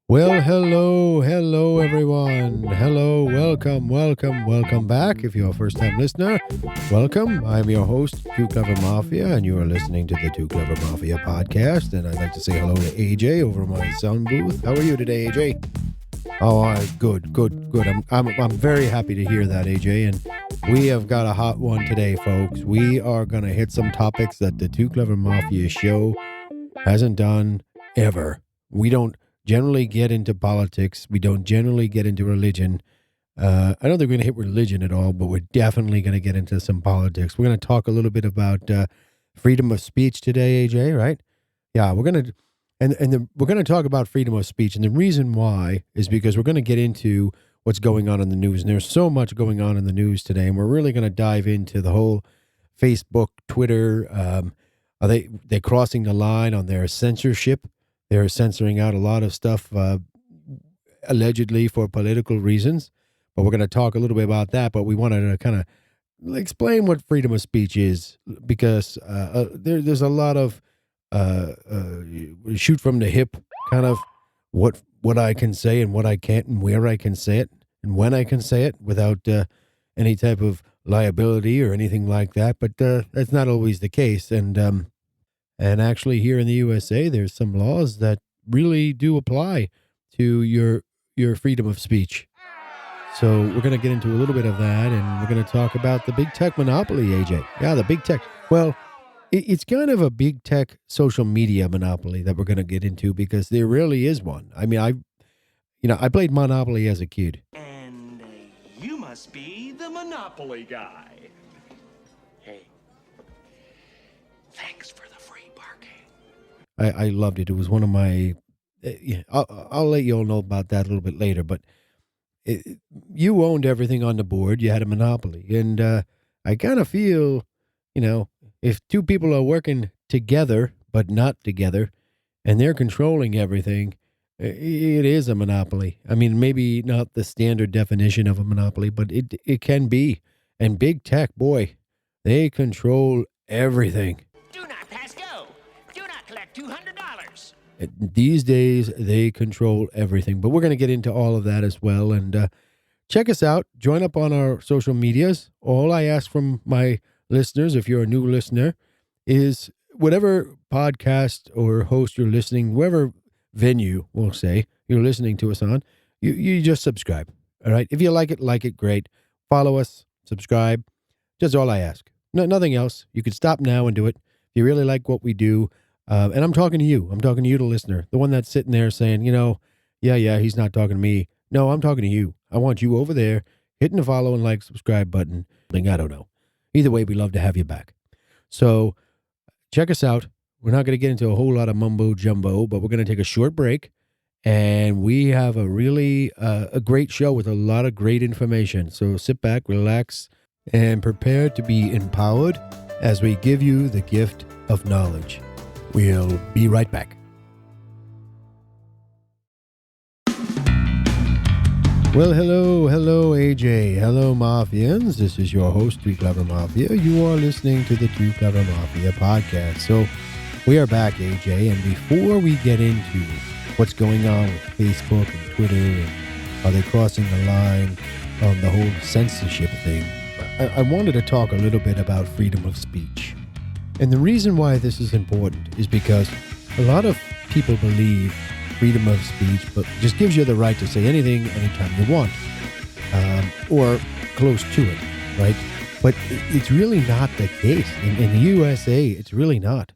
Well, hello, everyone. Hello, welcome back. If you're a first time listener, welcome. I'm your host, Tooclevermafia, and you are listening to the Tooclevermafia podcast. And I'd like to say hello to AJ over my sound booth. How are you today, AJ? Oh, good. I'm very happy to hear that, AJ. And we have got a hot one today, folks. We are going to hit some topics that the Tooclevermafia show hasn't done ever. We don't generally get into politics. We don't generally get into religion. I don't think we're going to hit religion at all, but we're definitely going to get into some politics. We're going to talk a little bit about freedom of speech today, AJ, right? Yeah, we're going to, we're going to talk about freedom of speech. And the reason why is because we're going to get into what's going on in the news. And there's so much going on in the news today. And we're really going to dive into the whole Facebook, Twitter. Are they're crossing the line on their censorship? They're censoring out a lot of stuff, allegedly for political reasons. But we're going to talk a little bit about that. But we wanted to kind of explain what freedom of speech is, because there's a lot of shoot from the hip kind of what I can say and what I can't, and where I can say it and when I can say it without any type of liability or anything like that. But that's not always the case. And actually, here in the USA, there's some laws that really do apply to your freedom of speech. So we're going to get into a little bit of that, and we're going to talk about the big tech monopoly, AJ. Yeah, the big tech. Well, it's kind of a big tech social media monopoly that we're going to get into, because there really is one. I mean, I played Monopoly as a kid. And you must be the Monopoly guy. Hey, thanks for the free parking. I loved it. It was one of my. Yeah, I'll let you all know about that a little bit later, but you owned everything on the board. You had a monopoly, and I kind of feel, if two people are working together but not together, and they're controlling everything, it is a monopoly. I mean, maybe not the standard definition of a monopoly, but it can be. And big tech, boy, they control everything. Do not pass go. Do not collect $200. These days, they control everything. But we're going to get into all of that as well. And check us out. Join up on our social medias. All I ask from my listeners, if you're a new listener, is whatever podcast or host you're listening, whatever venue, we'll say, you're listening to us on, you just subscribe. All right? If you like it, great. Follow us, subscribe. Just all I ask. No, nothing else. You can stop now and do it. If you really like what we do, and I'm talking to you. I'm talking to you, the listener, the one that's sitting there saying, yeah, he's not talking to me. No, I'm talking to you. I want you over there hitting the follow and like subscribe button. I don't know. Either way, we love to have you back. So check us out. We're not going to get into a whole lot of mumbo jumbo, but we're going to take a short break. And we have a really a great show with a lot of great information. So sit back, relax, and prepare to be empowered as we give you the gift of knowledge. We'll be right back. Well, hello, AJ. Hello, Mafians. This is your host, Tooclevermafia. You are listening to the Tooclevermafia podcast. So we are back, AJ. And before we get into what's going on with Facebook and Twitter, and are they crossing the line on the whole censorship thing, I wanted to talk a little bit about freedom of speech. And the reason why this is important is because a lot of people believe freedom of speech but just gives you the right to say anything anytime you want, or close to it, right? But it's really not the case. In the USA, it's really not.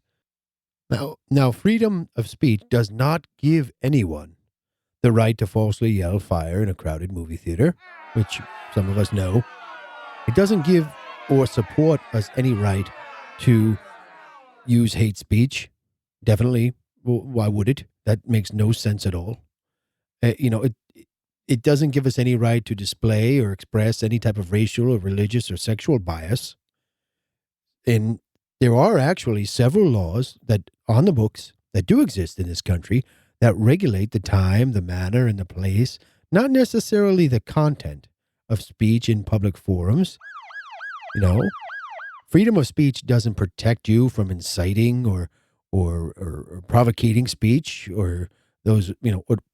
Now, freedom of speech does not give anyone the right to falsely yell fire in a crowded movie theater, which some of us know. It doesn't give or support us any right to use hate speech. Definitely. Well, why would it? That makes no sense at all. It doesn't give us any right to display or express any type of racial or religious or sexual bias. And there are actually several laws that on the books that do exist in this country that regulate the time, the manner, and the place, not necessarily the content of speech in public forums. Freedom of speech doesn't protect you from inciting or provocating speech, or those,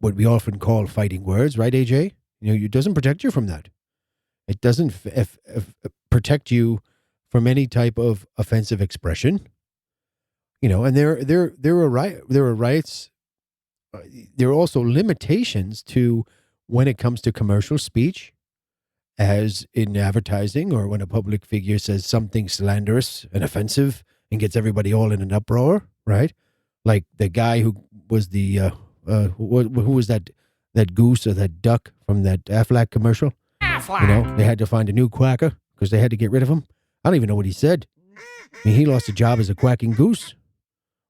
what we often call fighting words, right, AJ? It doesn't protect you from that. It doesn't protect you from any type of offensive expression. And there are rights. There are also limitations to when it comes to commercial speech, as in advertising, or when a public figure says something slanderous and offensive and gets everybody all in an uproar, right? Like the guy who was the who was that goose or that duck from that Aflac commercial? They had to find a new quacker because they had to get rid of him. I don't even know what he said. I mean, he lost a job as a quacking goose,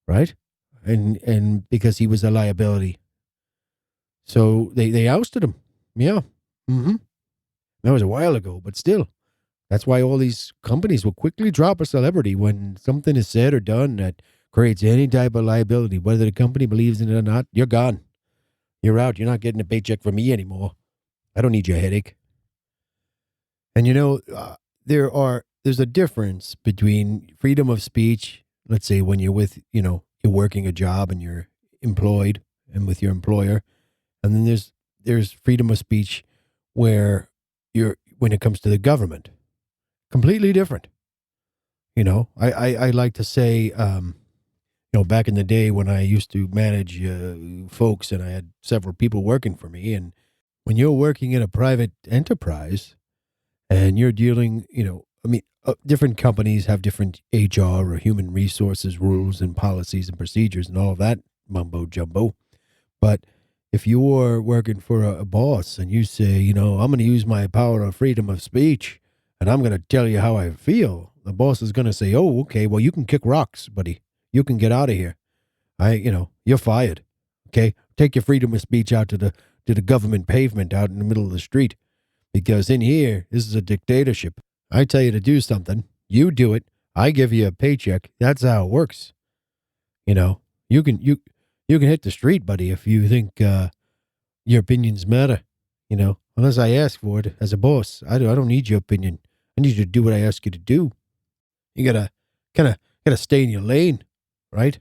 right? And because he was a liability. So they ousted him. Yeah. Mm-hmm. That was a while ago, but still. That's why all these companies will quickly drop a celebrity when something is said or done that creates any type of liability. Whether the company believes in it or not, you're gone. You're out. You're not getting a paycheck from me anymore. I don't need your headache. And there's a difference between freedom of speech. Let's say when you're you're working a job and you're employed and with your employer. And then there's freedom of speech when it comes to the government. Completely different. I like to say, back in the day when I used to manage folks and I had several people working for me, and when you're working in a private enterprise and you're dealing, different companies have different HR or human resources rules and policies and procedures and all of that mumbo jumbo. But if you're working for a boss and you say, I'm going to use my power of freedom of speech and I'm going to tell you how I feel, the boss is going to say, oh, okay, well, you can kick rocks, buddy. You can get out of here. You're fired. Okay. Take your freedom of speech out to the government pavement out in the middle of the street, because in here, this is a dictatorship. I tell you to do something. You do it. I give you a paycheck. That's how it works. You can hit the street, buddy, if you think your opinions matter. Unless I ask for it as a boss. I don't need your opinion. I need you to do what I ask you to do. You gotta gotta stay in your lane, right?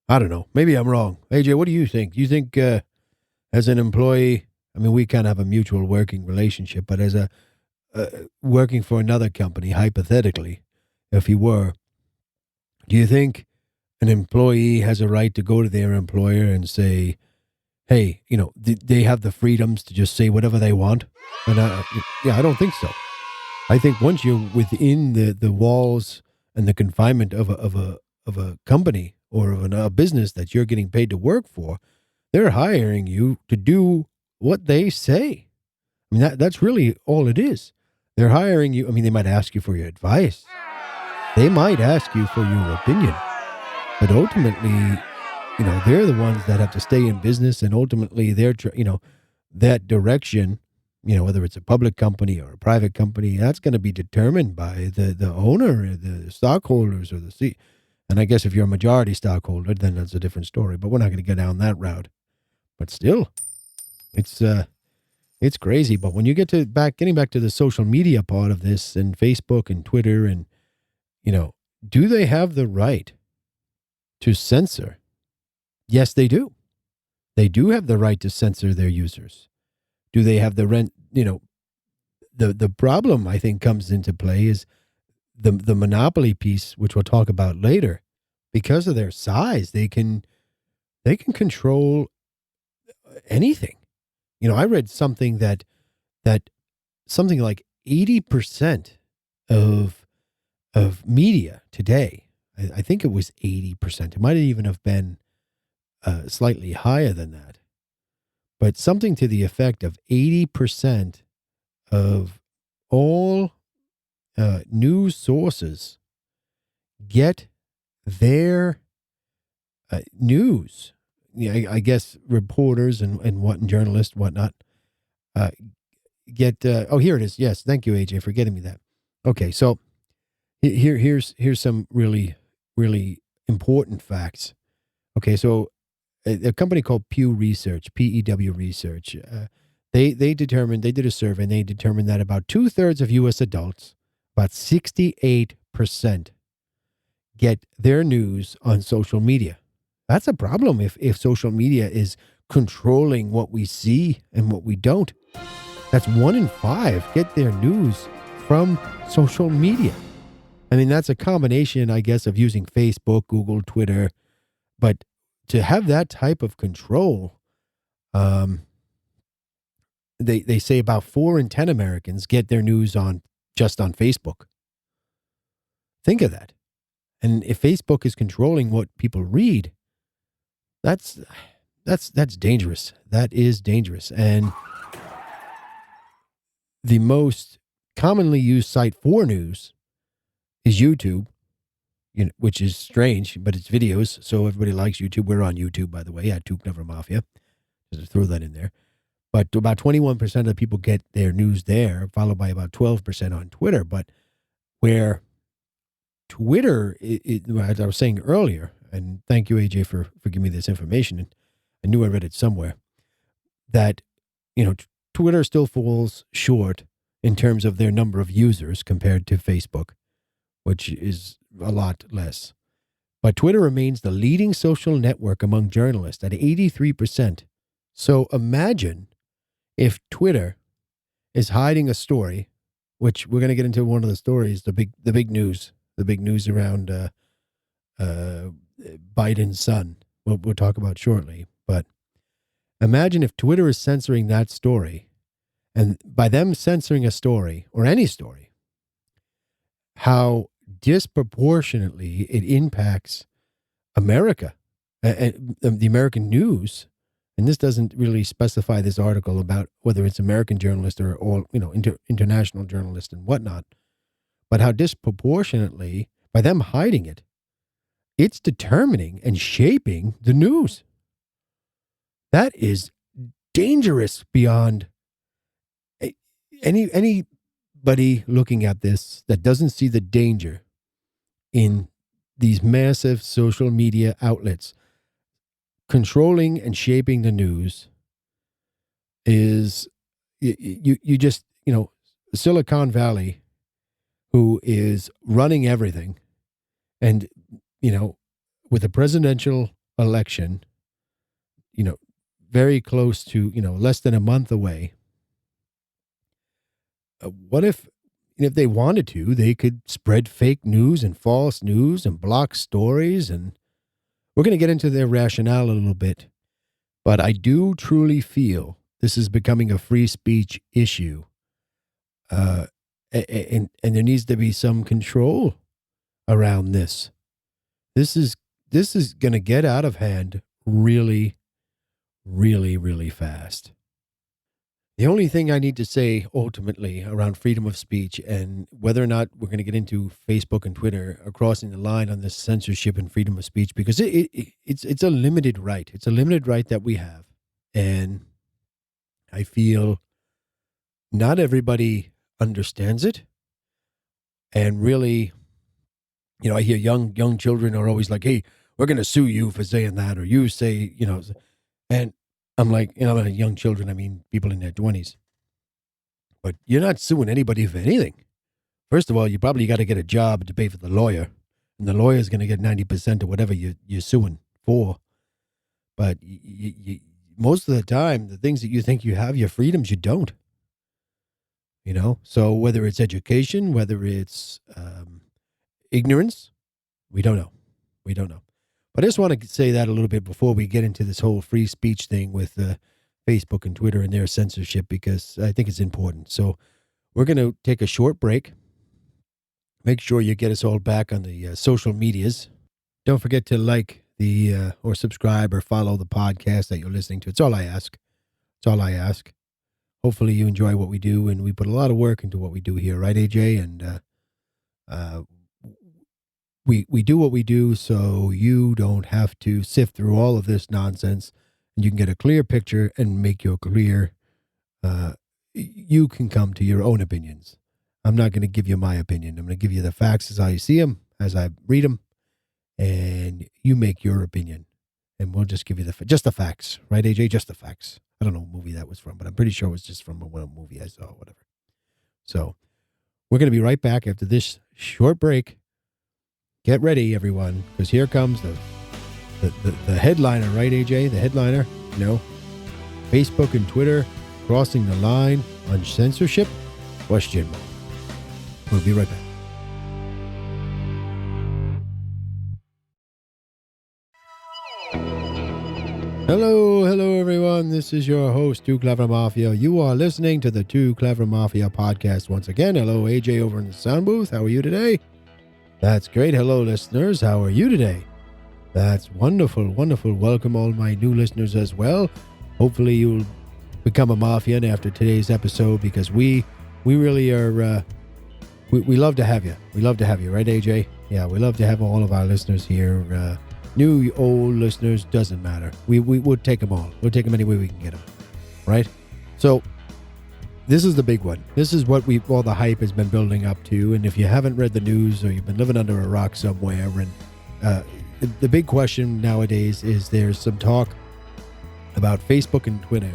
I don't know. Maybe I'm wrong. AJ, what do you think? Do you think as an employee, I mean, we kind of have a mutual working relationship, but as a working for another company, hypothetically, if you were, do you think an employee has a right to go to their employer and say, hey, they have the freedoms to just say whatever they want? And I don't think so. I think once you're within the walls and the confinement of a company or of a business that you're getting paid to work for, they're hiring you to do what they say. I mean, that's really all it is. They're hiring you. I mean, they might ask you for your advice. They might ask you for your opinion. But ultimately, they're the ones that have to stay in business, and ultimately they're, that direction, whether it's a public company or a private company, that's going to be determined by the owner, the stockholders, or the C. And I guess if you're a majority stockholder, then that's a different story. But we're not going to go down that route. But still, it's crazy. But when you get to getting back to the social media part of this, and Facebook and Twitter, and do they have the right to censor? Yes, they do. They do have the right to censor their users. Do they have the rent? The problem, I think, comes into play is the monopoly piece, which we'll talk about later. Because of their size, they can control anything. I read something that something like 80% of media today, I think it was 80%. It might even have been slightly higher than that, but something to the effect of 80% of all news sources get their news. I guess reporters and journalists, whatnot, get. Oh, here it is. Yes, thank you, AJ, for getting me that. Okay, so here's some really, really important facts. Okay, so a company called Pew Research, PEW Research, they did a survey, and they determined that about 2/3 of U.S. adults, about 68%, get their news on social media. That's a problem if social media is controlling what we see and what we don't. That's 1 in 5 get their news from social media. I mean, that's a combination, I guess, of using Facebook, Google, Twitter. But to have that type of control, they say about 4 in 10 Americans get their news just on Facebook. Think of that. And if Facebook is controlling what people read, that's dangerous. That is dangerous. And the most commonly used site for news is YouTube, which is strange, but it's videos. So everybody likes YouTube. We're on YouTube, by the way, at Tooclevermafia. Just throw that in there. But about 21% of the people get their news there, followed by about 12% on Twitter. But where Twitter, as I was saying earlier, and thank you, AJ, for giving me this information, and I knew I read it somewhere, that, Twitter still falls short in terms of their number of users compared to Facebook, which is a lot less. But Twitter remains the leading social network among journalists at 83%. So imagine if Twitter is hiding a story, which we're going to get into one of the stories, the big news around Biden's son. We'll talk about shortly. But imagine if Twitter is censoring that story, and by them censoring a story or any story, how disproportionately it impacts America and the American news. And this doesn't really specify this article about whether it's American journalists or international journalists and whatnot, but how disproportionately, by them hiding it, it's determining and shaping the news. That is dangerous beyond anybody looking at this that doesn't see the danger in these massive social media outlets controlling and shaping the news. Is you just, Silicon Valley, who is running everything, and, with a presidential election, very close to, less than a month away. What if they wanted to, they could spread fake news and false news and block stories, and we're going to get into their rationale a little bit, but I do truly feel this is becoming a free speech issue, and there needs to be some control around this. This is going to get out of hand really, really, really fast. The only thing I need to say ultimately around freedom of speech and whether or not we're going to get into Facebook and Twitter are crossing the line on this censorship and freedom of speech, because it's a limited right. It's a limited right that we have. And I feel not everybody understands it. And really, I hear young children are always like, hey, we're going to sue you for saying that, or you say, and I'm like, by young children, I mean people in their 20s. But you're not suing anybody for anything. First of all, you probably got to get a job to pay for the lawyer, and the lawyer's going to get 90% of whatever you're suing for. But most of the time, the things that you think you have, your freedoms, you don't. So whether it's education, whether it's ignorance, we don't know. But I just want to say that a little bit before we get into this whole free speech thing with Facebook and Twitter and their censorship, because I think it's important. So we're going to take a short break. Make sure you get us all back on the social medias. Don't forget to like or subscribe or follow the podcast that you're listening to. It's all I ask. Hopefully you enjoy what we do, and we put a lot of work into what we do here, right, AJ? And we do what we do so you don't have to sift through all of this nonsense, and you can get a clear picture and make your clear. You can come to your own opinions. I'm not going to give you my opinion. I'm going to give you the facts as I see them, as I read them, and you make your opinion. And we'll just give you just the facts, right, AJ? Just the facts. I don't know what movie that was from, but I'm pretty sure it was just from a movie I saw, whatever. So we're going to be right back after this short break. Get ready, everyone, because here comes the headliner, right, AJ? The headliner, Facebook and Twitter crossing the line on censorship? Question mark. We'll be right back. Hello everyone. This is your host, Tooclevermafia. You are listening to the Tooclevermafia podcast once again. Hello, AJ over in the sound booth. How are you today? That's great. Hello, listeners. How are you today? That's wonderful, wonderful. Welcome all my new listeners as well. Hopefully you'll become a Mafian after today's episode, because we really are, we love to have you. We love to have you, right, AJ? Yeah, we love to have all of our listeners here. New, old listeners, doesn't matter. We'll take them all. We'll take them any way we can get them, right? So this is the big one. This is what all the hype has been building up to. And if you haven't read the news, or you've been living under a rock somewhere, and the big question nowadays is there's some talk about Facebook and Twitter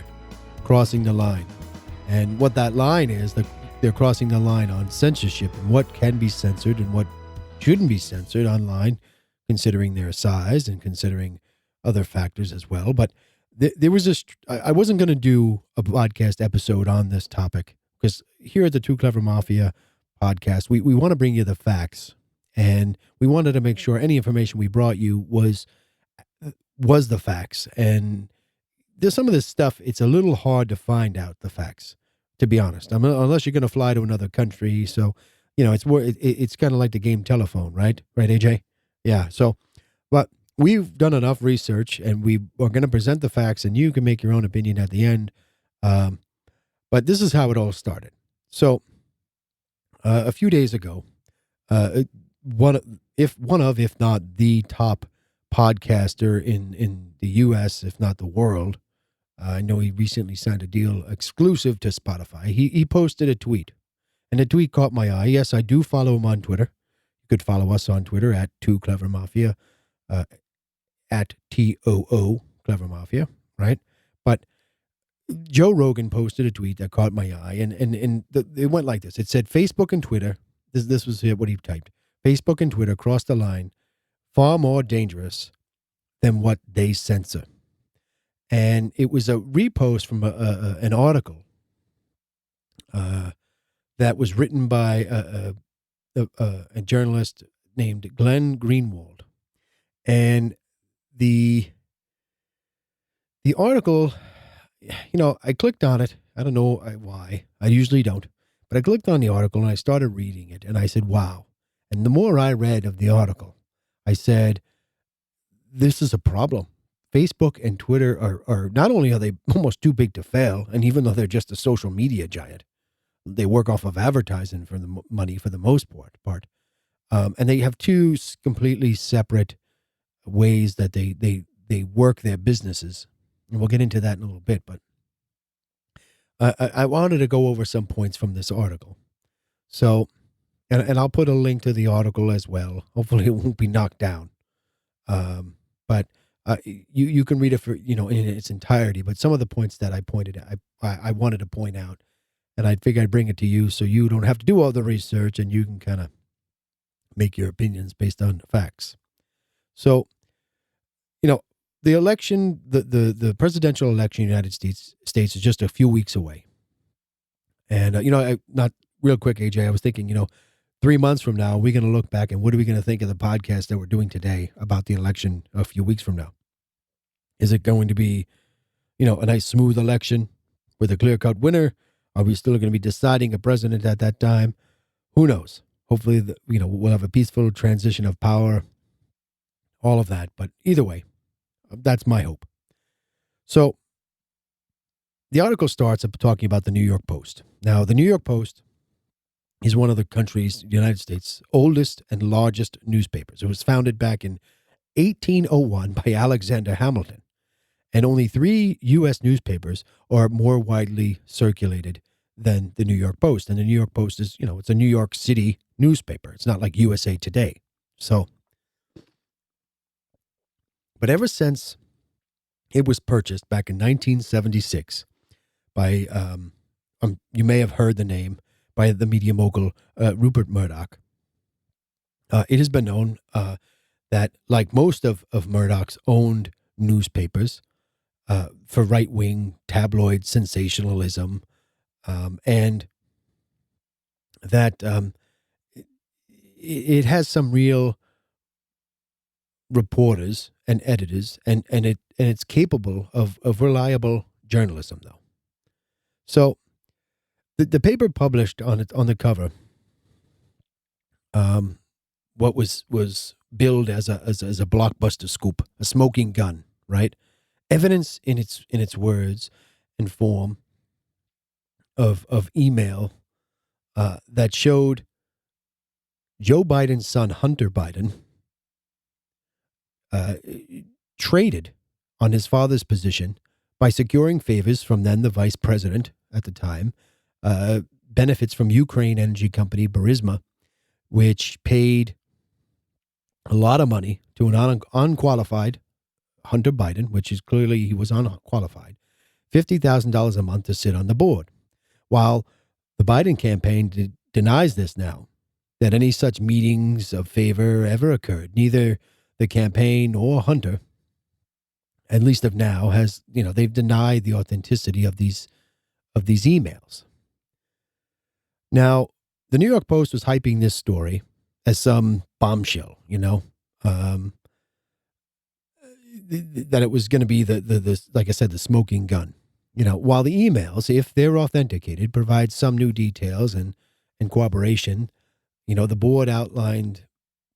crossing the line. And what that line is, they're crossing the line on censorship and what can be censored and what shouldn't be censored online, considering their size and considering other factors as well. But there was I wasn't going to do a podcast episode on this topic, because here at the Tooclevermafia podcast, we want to bring you the facts, and we wanted to make sure any information we brought you was the facts. And there's some of this stuff, it's a little hard to find out the facts, to be honest. Unless you're going to fly to another country. So, it's kind of like the game telephone, right? Right, AJ? Yeah. So, but we've done enough research, and we are going to present the facts, and you can make your own opinion at the end. But this is how it all started. So, a few days ago, if not the top podcaster in the U.S., if not the world, I know he recently signed a deal exclusive to Spotify. He posted a tweet, and the tweet caught my eye. Yes, I do follow him on Twitter. You could follow us on Twitter at Tooclevermafia, at TOO Clevermafia, right? But Joe Rogan posted a tweet that caught my eye, and it went like this. It said, Facebook and Twitter, this was what he typed, Facebook and Twitter crossed the line, far more dangerous than what they censor. And it was a repost from an article that was written by a journalist named Glenn Greenwald. And the article, I clicked on it. I don't know why. I usually don't. But I clicked on the article, and I started reading it, and I said, wow. And the more I read of the article, I said, this is a problem. Facebook and Twitter are not only are they almost too big to fail, and even though they're just a social media giant, they work off of advertising for the money for the most part. And they have two completely separate ways that they work their businesses. And we'll get into that in a little bit, but I wanted to go over some points from this article. So, and I'll put a link to the article as well. Hopefully it won't be knocked down. But you can read it for, in its entirety, but some of the points that I pointed out, I wanted to point out, and I figured I'd bring it to you so you don't have to do all the research, and you can kind of make your opinions based on the facts. So, the election, the presidential election in the United States is just a few weeks away. And, not real quick, AJ, I was thinking, 3 months from now, we're going to look back, and what are we going to think of the podcast that we're doing today about the election a few weeks from now? Is it going to be, a nice smooth election with a clear-cut winner? Are we still going to be deciding a president at that time? Who knows? Hopefully, we'll have a peaceful transition of power, all of that. But either way, that's my hope. So the article starts up talking about the New York Post. Now, the New York Post is one of the country's, the United States, oldest and largest newspapers. It was founded back in 1801 by Alexander Hamilton. And only 3 U.S. newspapers are more widely circulated than the New York Post. And the New York Post is, it's a New York City newspaper. It's not like USA Today. So, but ever since it was purchased back in 1976 by, you may have heard the name, by the media mogul Rupert Murdoch, it has been known that, like most of Murdoch's owned newspapers, for right-wing tabloid sensationalism, and that it has some real reporters and editors, and it's capable of reliable journalism, though. So the paper published on the cover what was billed as a blockbuster scoop, a smoking gun, right? Evidence in its words and form of email that showed Joe Biden's son, Hunter Biden, traded on his father's position by securing favors from then the vice president at the time, benefits from Ukraine energy company Burisma, which paid a lot of money to an unqualified Hunter Biden, which is clearly he was unqualified, $50,000 a month to sit on the board. While the Biden campaign denies this now, that any such meetings of favor ever occurred. Neither the campaign or Hunter, at least of now, has, they've denied the authenticity of these emails. Now, the New York Post was hyping this story as some bombshell, that it was going to be the like I said, the smoking gun. While the emails, if they're authenticated, provide some new details and corroboration, the board outlined,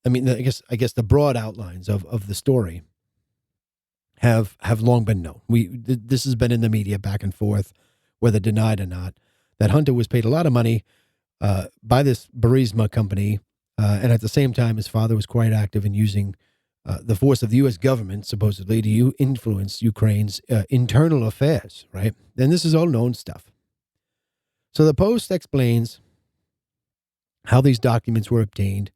I guess the broad outlines of the story have long been known. This has been in the media back and forth, whether denied or not, that Hunter was paid a lot of money by this Burisma company, and at the same time, his father was quite active in using the force of the U.S. government, supposedly, to influence Ukraine's internal affairs, right? And this is all known stuff. So the Post explains how these documents were obtained,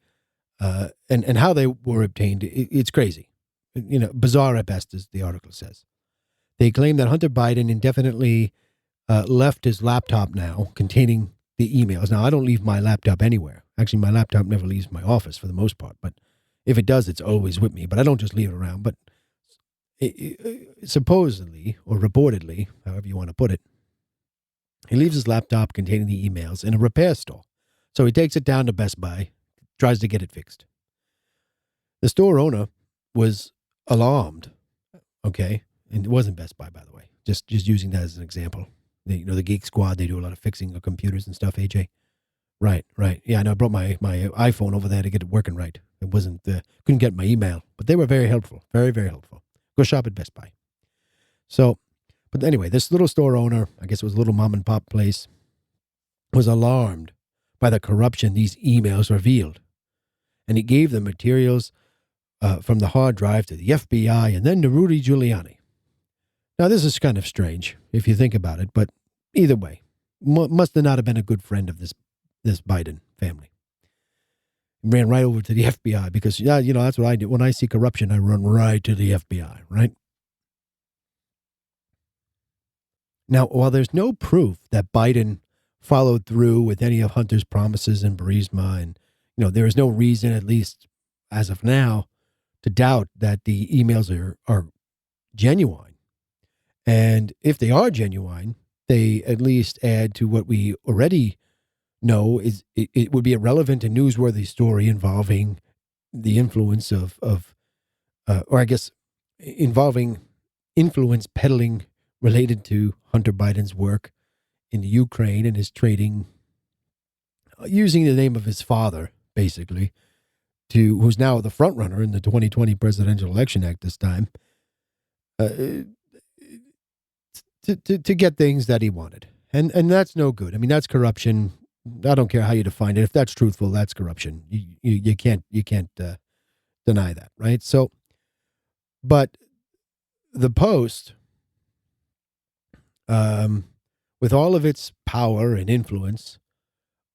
and how they were obtained. It's crazy. Bizarre at best, as the article says. They claim that Hunter Biden indefinitely left his laptop now containing the emails. Now, I don't leave my laptop anywhere. Actually, my laptop never leaves my office for the most part, but if it does, it's always with me. But I don't just leave it around. But supposedly, or reportedly, however you want to put it, he leaves his laptop containing the emails in a repair store. So he takes it down to Best Buy, tries to get it fixed. The store owner was alarmed, okay? And it wasn't Best Buy, by the way. Just using that as an example. The Geek Squad, they do a lot of fixing of computers and stuff, AJ. Right. Yeah, I know. I brought my iPhone over there to get it working right. It wasn't, couldn't get my email, but they were very helpful. Very, very helpful. Go shop at Best Buy. So, but anyway, this little store owner, I guess it was a little mom and pop place, was alarmed by the corruption these emails revealed. And he gave the materials from the hard drive to the FBI and then to Rudy Giuliani. Now, this is kind of strange if you think about it, but either way, must have not have been a good friend of this Biden family. Ran right over to the FBI because, that's what I do. When I see corruption, I run right to the FBI, right? Now, while there's no proof that Biden followed through with any of Hunter's promises in Burisma, and, there is no reason, at least as of now, to doubt that the emails are genuine. And if they are genuine, they at least add to what we already know is it would be a relevant and newsworthy story involving the influence involving influence peddling related to Hunter Biden's work in the Ukraine and his trading, using the name of his father, basically, who's now the front runner in the 2020 presidential election at this time, to get things that he wanted. And that's no good. I mean, that's corruption. I don't care how you define it. If that's truthful, that's corruption. You can't deny that, right? So, but the Post, with all of its power and influence,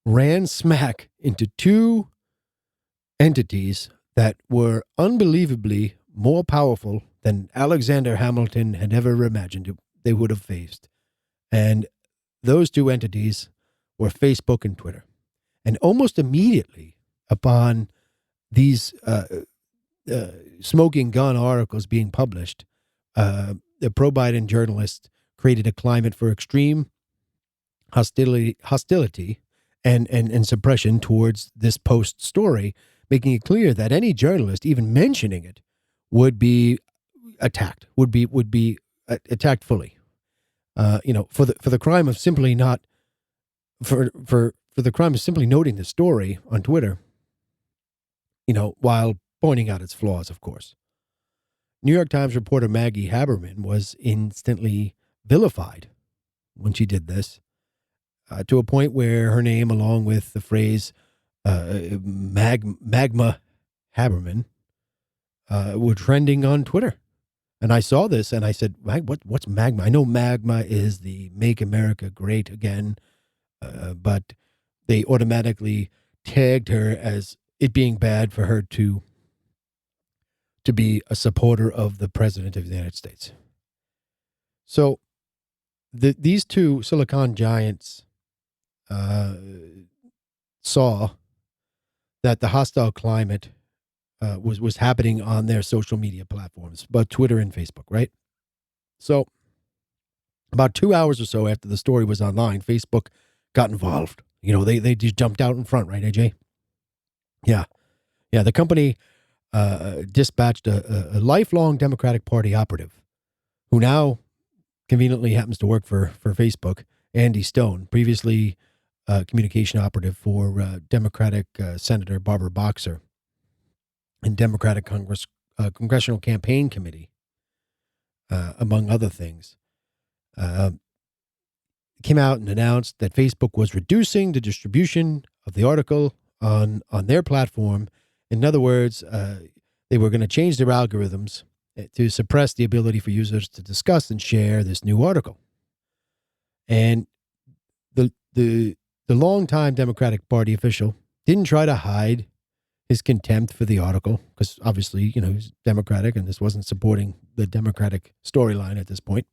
ran smack into two entities that were unbelievably more powerful than Alexander Hamilton had ever imagined they would have faced. And those two entities were Facebook and Twitter. And almost immediately upon these smoking gun articles being published, the pro-Biden journalists created a climate for extreme hostility and suppression towards this Post story, making it clear that any journalist, even mentioning it, would be attacked, would be attacked fully. For the crime of simply not for the crime of simply noting the story on Twitter, while pointing out its flaws, of course. New York Times reporter Maggie Haberman was instantly vilified when she did this, to a point where her name, along with the phrase Magma Haberman, were trending on Twitter. And I saw this and I said, what's magma? I know magma is the Make America Great Again, but they automatically tagged her as it being bad for her to be a supporter of the President of the United States. So these two Silicon giants saw that the hostile climate was happening on their social media platforms, but Twitter and Facebook, right? So about 2 hours or so after the story was online, Facebook got involved. They just jumped out in front, right, AJ? Yeah. The company dispatched a lifelong Democratic Party operative who now conveniently happens to work for Facebook, Andy Stone, previously communication operative for Democratic Senator Barbara Boxer and Democratic Congressional Campaign Committee, among other things, came out and announced that Facebook was reducing the distribution of the article on their platform. In other words, they were going to change their algorithms to suppress the ability for users to discuss and share this new article. And the longtime Democratic Party official didn't try to hide his contempt for the article, because obviously, he's Democratic and this wasn't supporting the Democratic storyline at this point.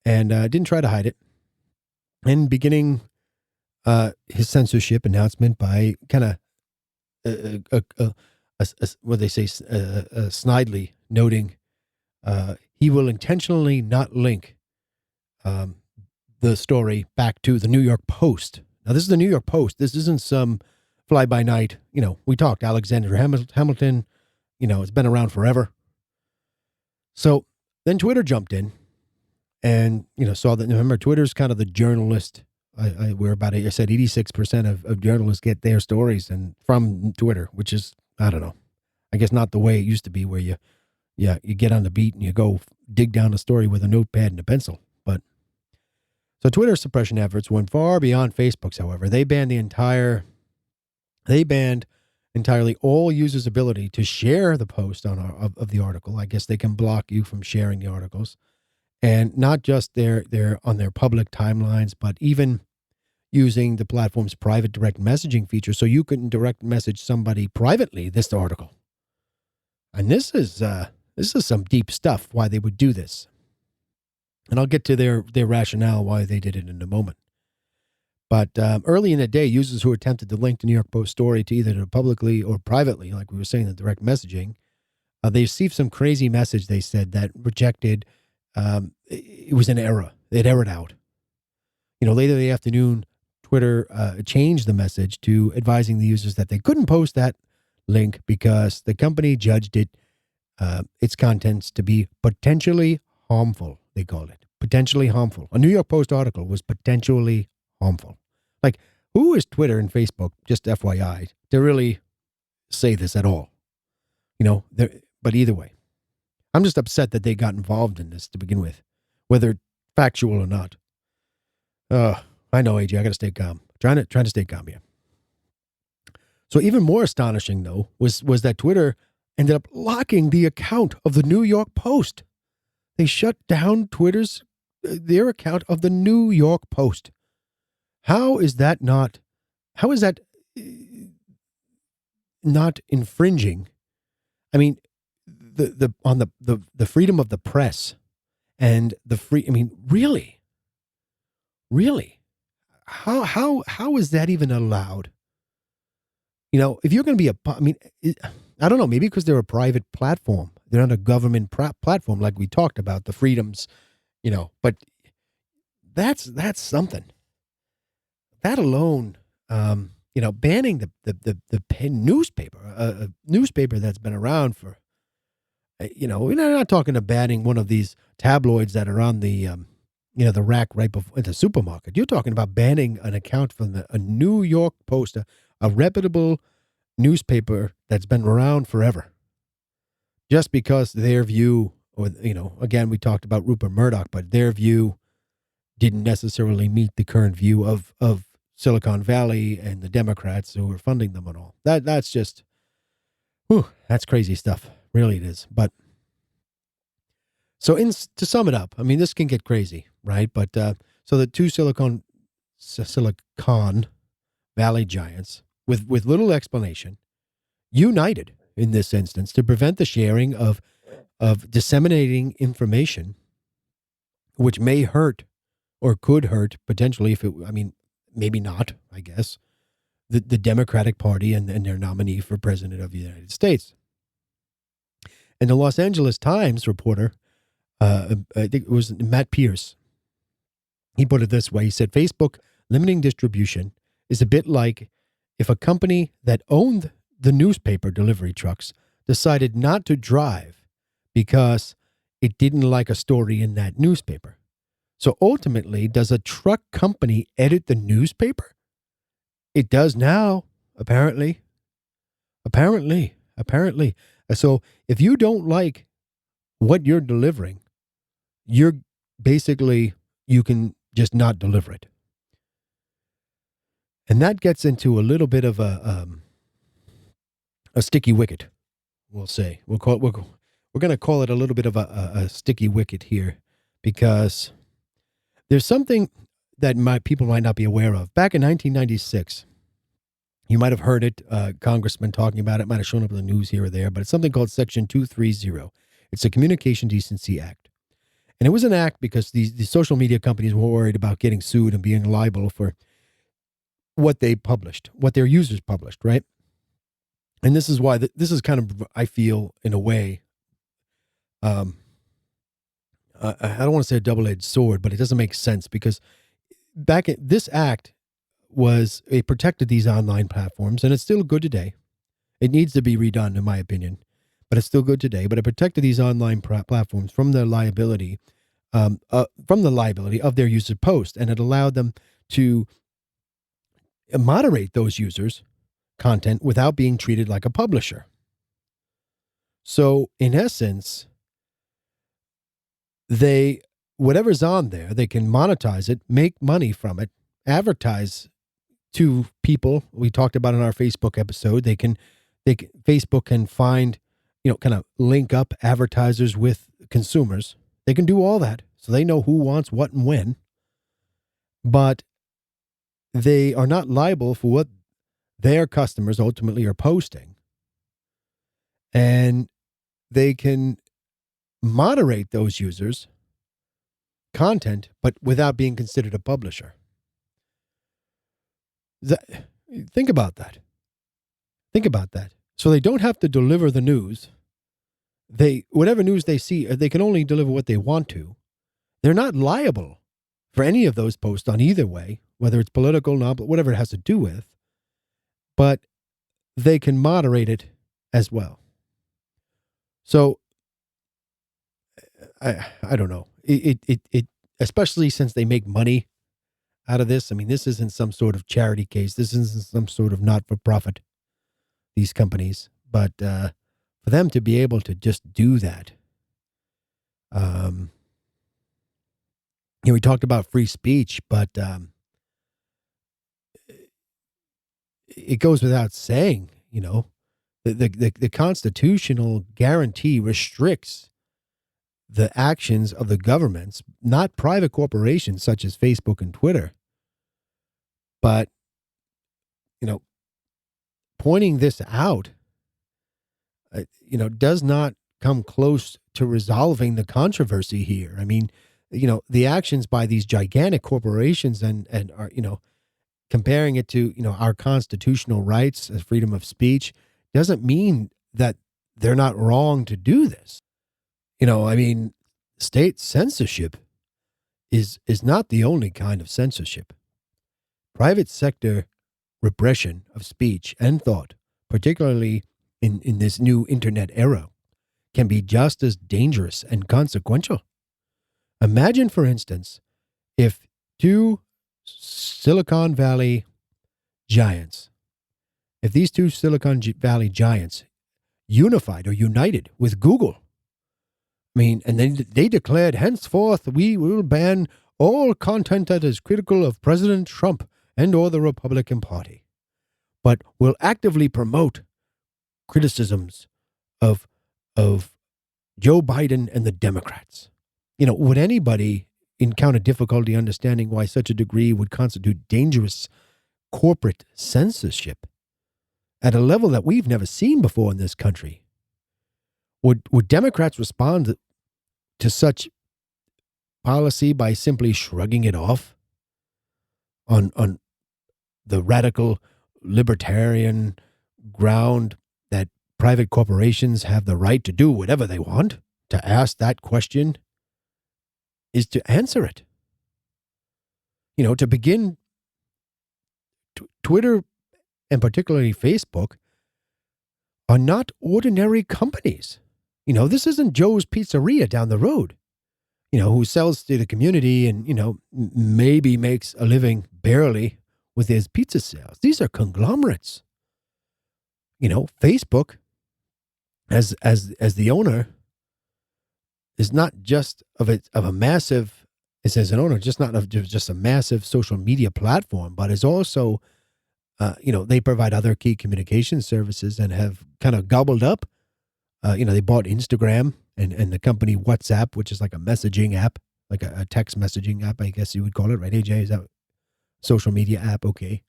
And didn't try to hide it. And beginning his censorship announcement by kind of what they say, snidely noting he will intentionally not link the story back to the New York Post. Now, this is the New York Post. This isn't some fly-by-night, we talked Alexander Hamilton, it's been around forever. So then Twitter jumped in and, saw that, remember, Twitter's kind of the journalist. I said 86% of journalists get their stories and from Twitter, which is, I don't know, I guess not the way it used to be where you get on the beat and you go dig down a story with a notepad and a pencil. But so Twitter suppression efforts went far beyond Facebook's, however. They banned entirely all users' ability to share the post of the article. I guess they can block you from sharing the articles. And not just on their public timelines, but even using the platform's private direct messaging feature, so you can direct message somebody privately this article. And this is some deep stuff, why they would do this. And I'll get to their rationale why they did it in a moment. But early in the day, users who attempted to link the New York Post story to either publicly or privately, like we were saying, the direct messaging, they received some crazy message, they said, that rejected. It was an error. It errored out. Later in the afternoon, Twitter changed the message to advising the users that they couldn't post that link because the company judged its contents to be potentially harmful. They called it potentially harmful. A New York Post article was potentially harmful. Like, who is Twitter and Facebook, just FYI, to really say this at all? But either way. I'm just upset that they got involved in this to begin with, whether factual or not. I know, AJ, I got to stay calm. Trying to stay calm here. So even more astonishing, though, was that Twitter ended up locking the account of the New York Post. They shut down their account of the New York Post. How is that not infringing? I mean, the freedom of the press and really, how is that even allowed? If you're going to be I don't know, maybe because they're a private platform, They're not a government platform like we talked about, the freedoms, but that's something. That alone, banning the pen newspaper, a newspaper that's been around for, we're not talking about banning one of these tabloids that are on the, the rack right before the supermarket. You're talking about banning an account from a New York Post, a reputable newspaper that's been around forever, just because their view, or, again, we talked about Rupert Murdoch, but their view didn't necessarily meet the current view of Silicon Valley and the Democrats who are funding them and all. That's just, that's crazy stuff. Really it is. But so to sum it up, I mean, this can get crazy, right? But so the two Silicon Valley giants, with little explanation, united in this instance to prevent the sharing of disseminating information, which may hurt or could hurt potentially maybe not, I guess, the Democratic Party and their nominee for president of the United States. And the Los Angeles Times reporter, I think it was Matt Pierce, he put it this way. He said, Facebook limiting distribution is a bit like if a company that owned the newspaper delivery trucks decided not to drive because it didn't like a story in that newspaper. So ultimately, does a truck company edit the newspaper? It does now, apparently. So if you don't like what you're delivering, you can just not deliver it. And that gets into a little bit of a sticky wicket, we'll say. We're going to call it a little bit of a sticky wicket here, because there's something that people might not be aware of. Back in 1996, you might have heard it, congressman talking about it, might have shown up in the news here or there, but it's something called Section 230. It's a Communication Decency Act. And it was an act because these social media companies were worried about getting sued and being liable for what they published, what their users published, right? And this is why this is kind of, I feel, in a way, I don't want to say a double-edged sword, but it doesn't make sense, because this act it protected these online platforms, and it's still good today. It needs to be redone, in my opinion, but it's still good today. But it protected these online platforms from the liability, of their user post, and it allowed them to moderate those users' content without being treated like a publisher. So, in essence, whatever's on there, they can monetize it, make money from it, advertise to people. We talked about in our Facebook episode. Facebook can find, kind of link up advertisers with consumers. They can do all that, so they know who wants what and when. But they are not liable for what their customers ultimately are posting. And they can moderate those users' content, but without being considered a publisher. Think about that. So they don't have to deliver the news. Whatever news they see, they can only deliver what they want to. They're not liable for any of those posts on either way, whether it's political, not, whatever it has to do with. But they can moderate it as well. So I don't know. It especially since they make money out of this. I mean, this isn't some sort of charity case. This isn't some sort of not-for-profit, these companies. But for them to be able to just do that, we talked about free speech, but it goes without saying, the constitutional guarantee restricts the actions of the governments, not private corporations such as Facebook and Twitter. But, pointing this out, does not come close to resolving the controversy here. I mean, the actions by these gigantic corporations and are, comparing it to, our constitutional rights as freedom of speech doesn't mean that they're not wrong to do this. I mean, state censorship is not the only kind of censorship. Private sector repression of speech and thought, particularly in this new internet era, can be just as dangerous and consequential. Imagine, for instance, if two Silicon Valley giants, if these two Silicon Valley giants unified or united with Google. I mean, and then they declared, henceforth, we will ban all content that is critical of President Trump and or the Republican Party, but will actively promote criticisms of Joe Biden and the Democrats. Would anybody encounter difficulty understanding why such a degree would constitute dangerous corporate censorship at a level that we've never seen before in this country? Would Democrats respond to such policy by simply shrugging it off on the radical libertarian ground that private corporations have the right to do whatever they want? To ask that question is to answer it. To begin, Twitter and particularly Facebook are not ordinary companies. This isn't Joe's Pizzeria down the road, who sells to the community and, maybe makes a living barely with his pizza sales. These are conglomerates. Facebook, as the owner, is not just of a massive, it says an owner, just not of just a massive social media platform, but is also, they provide other key communication services and have kind of gobbled up. They bought Instagram and the company WhatsApp, which is like a messaging app, like a text messaging app, I guess you would call it, right? AJ, is that social media app? Okay.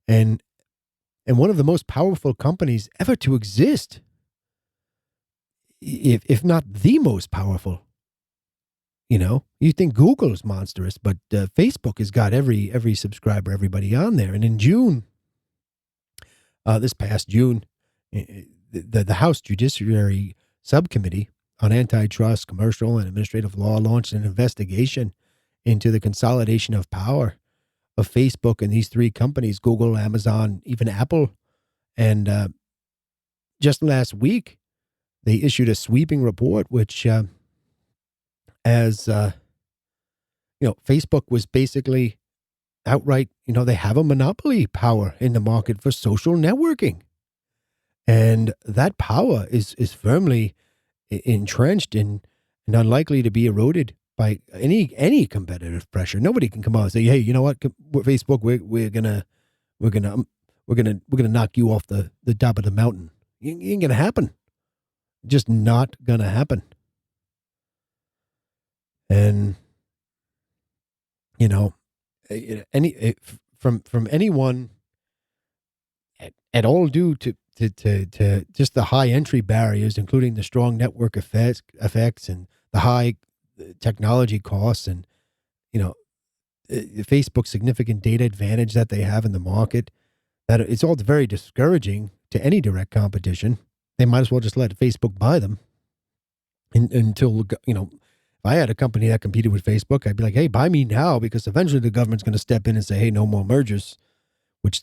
And one of the most powerful companies ever to exist, if not the most powerful. You think Google is monstrous, but Facebook has got every subscriber, everybody on there. And in June, this past June, the House Judiciary Subcommittee on Antitrust, Commercial, and Administrative Law launched an investigation into the consolidation of power of Facebook and these three companies, Google, Amazon, even Apple. And just last week, they issued a sweeping report, which, Facebook was basically outright, they have a monopoly power in the market for social networking. And that power is firmly entrenched and unlikely to be eroded by any competitive pressure. Nobody can come out and say, "Hey, you know what, Facebook, we're gonna knock you off the top of the mountain." It ain't gonna happen. Just not gonna happen. And from anyone at all due to just the high entry barriers, including the strong network effects and the high technology costs and, Facebook's significant data advantage that they have in the market, that it's all very discouraging to any direct competition. They might as well just let Facebook buy them until, if I had a company that competed with Facebook, I'd be like, hey, buy me now, because eventually the government's going to step in and say, hey, no more mergers, which,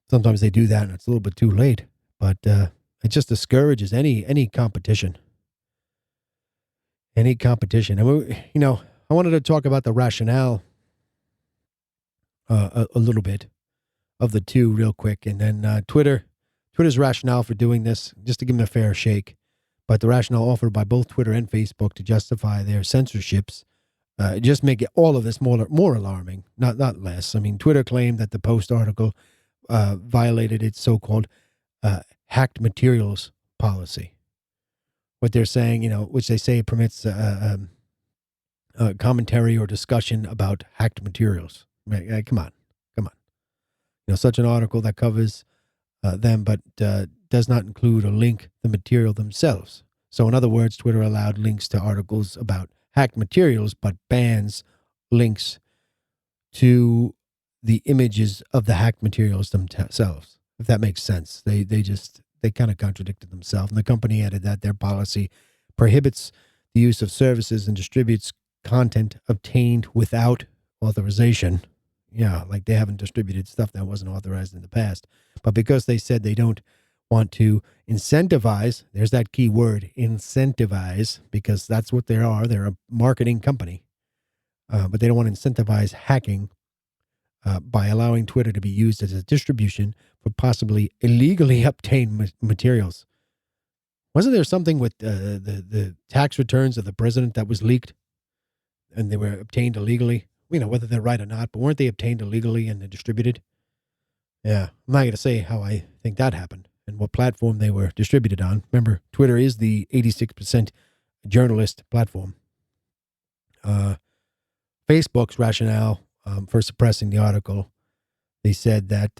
sometimes they do that and it's a little bit too late, but it just discourages any competition. Any competition. And, I wanted to talk about the rationale a little bit of the two real quick. And then Twitter's rationale for doing this, just to give them a fair shake. But the rationale offered by both Twitter and Facebook to justify their censorships just make all of this more alarming, not less. I mean, Twitter claimed that the Post article violated its so-called hacked materials policy. What they're saying, which they say permits commentary or discussion about hacked materials. Come on. Such an article that covers them, but does not include or link the material themselves. So in other words, Twitter allowed links to articles about hacked materials, but bans links to the images of the hacked materials themselves, if that makes sense. They kind of contradicted themselves. And the company added that their policy prohibits the use of services and distributes content obtained without authorization. Yeah, like they haven't distributed stuff that wasn't authorized in the past. But because they said they don't want to incentivize, there's that key word, incentivize, because that's what they are. They're a marketing company. But they don't want to incentivize hacking by allowing Twitter to be used as a distribution for possibly illegally obtained materials. Wasn't there something with the tax returns of the president that was leaked and they were obtained illegally? You know, whether they're right or not, but weren't they obtained illegally and they're distributed? Yeah, I'm not going to say how I think that happened and what platform they were distributed on. Remember, Twitter is the 86% journalist platform. Facebook's rationale for suppressing the article, they said that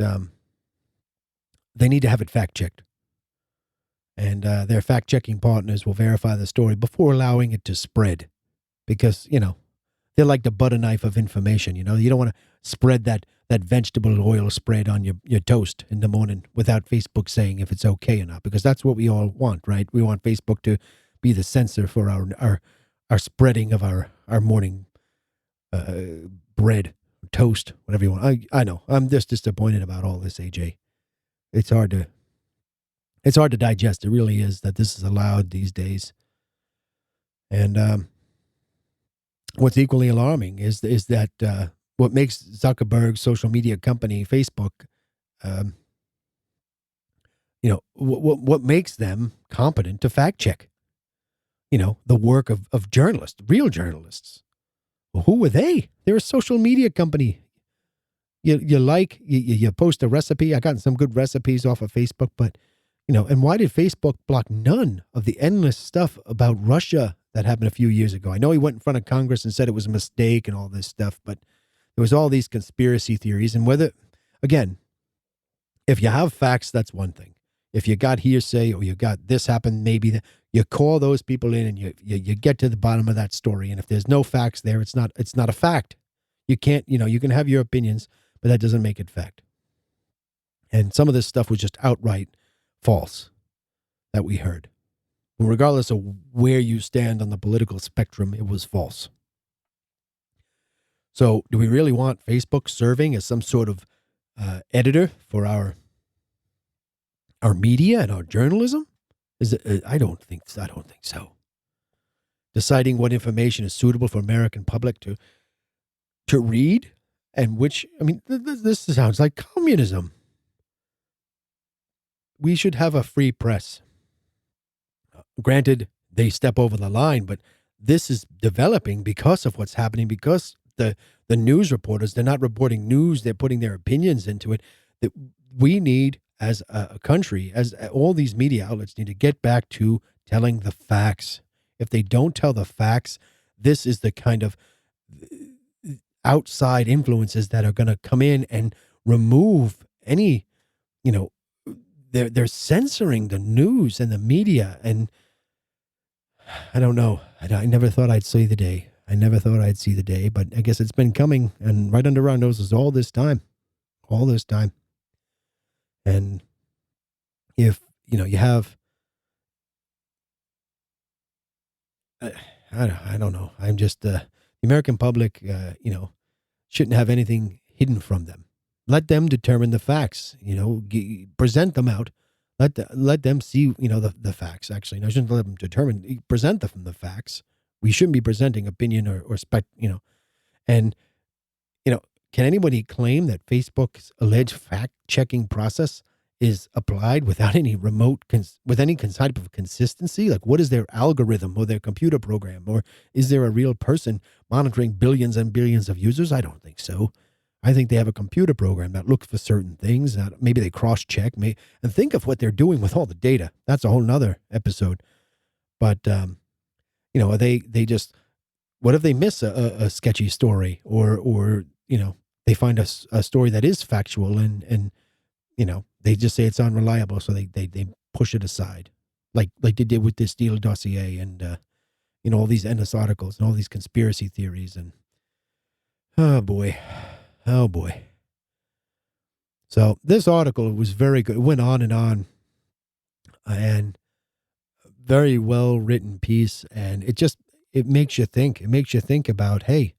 they need to have it fact-checked. And their fact-checking partners will verify the story before allowing it to spread. Because, you know, they're like the butter knife of information, you know. You don't want to spread that vegetable oil spread on your toast in the morning without Facebook saying if it's okay or not. Because that's what we all want, right? We want Facebook to be the censor for our spreading of our morning bread, toast, whatever you want. I know. I'm just disappointed about all this, AJ. It's hard to digest. It really is that this is allowed these days. And what's equally alarming is that what makes Zuckerberg's social media company, Facebook, you know, what makes them competent to fact check, you know, the work of journalists, real journalists. Well, who were they? They're a social media company. You post a recipe. I got some good recipes off of Facebook, but, you know, and why did Facebook block none of the endless stuff about Russia that happened a few years ago? I know he went in front of Congress and said it was a mistake and all this stuff, but there was all these conspiracy theories. And whether, again, if you have facts, that's one thing. If you got hearsay or you got this happened, maybe you call those people in and you get to the bottom of that story. And if there's no facts there, it's not a fact. You can't, you know, you can have your opinions, but that doesn't make it fact. And some of this stuff was just outright false that we heard. Regardless of where you stand on the political spectrum, it was false. So do we really want Facebook serving as some sort of editor for our media and our journalism? I don't think so. Deciding what information is suitable for American public to read, and which, I mean, this sounds like communism. We should have a free press. Granted, they step over the line, but this is developing because of what's happening, because the news reporters, they're not reporting news, they're putting their opinions into it. That we need, as a country, as all these media outlets need to get back to telling the facts. If they don't tell the facts, this is the kind of outside influences that are going to come in and remove any, you know, they're censoring the news and the media. And I don't know. I never thought I'd see the day. But I guess it's been coming and right under our noses all this time. And if, you know, you have, I don't know. I'm just, the American public, you know, shouldn't have anything hidden from them. Let them determine the facts, you know, present them out. Let them see, you know, the facts, actually. No, I shouldn't let them present them the facts. We shouldn't be presenting opinion or you know. And, you know, can anybody claim that Facebook's alleged fact-checking process is applied without any with any type of consistency? Like, what is their algorithm or their computer program? Or is there a real person monitoring billions and billions of users? I don't think so. I think they have a computer program that looks for certain things. Maybe they cross-check. And think of what they're doing with all the data. That's a whole nother episode. But, you know, they just, what if they miss a sketchy story or, you know, they find a story that is factual and, you know, they just say it's unreliable. So they push it aside like they did with this Steele dossier and, you know, all these endless articles and all these conspiracy theories and, oh boy. So this article was very good. It went on. And very well written piece, and it makes you think. It makes you think about, hey,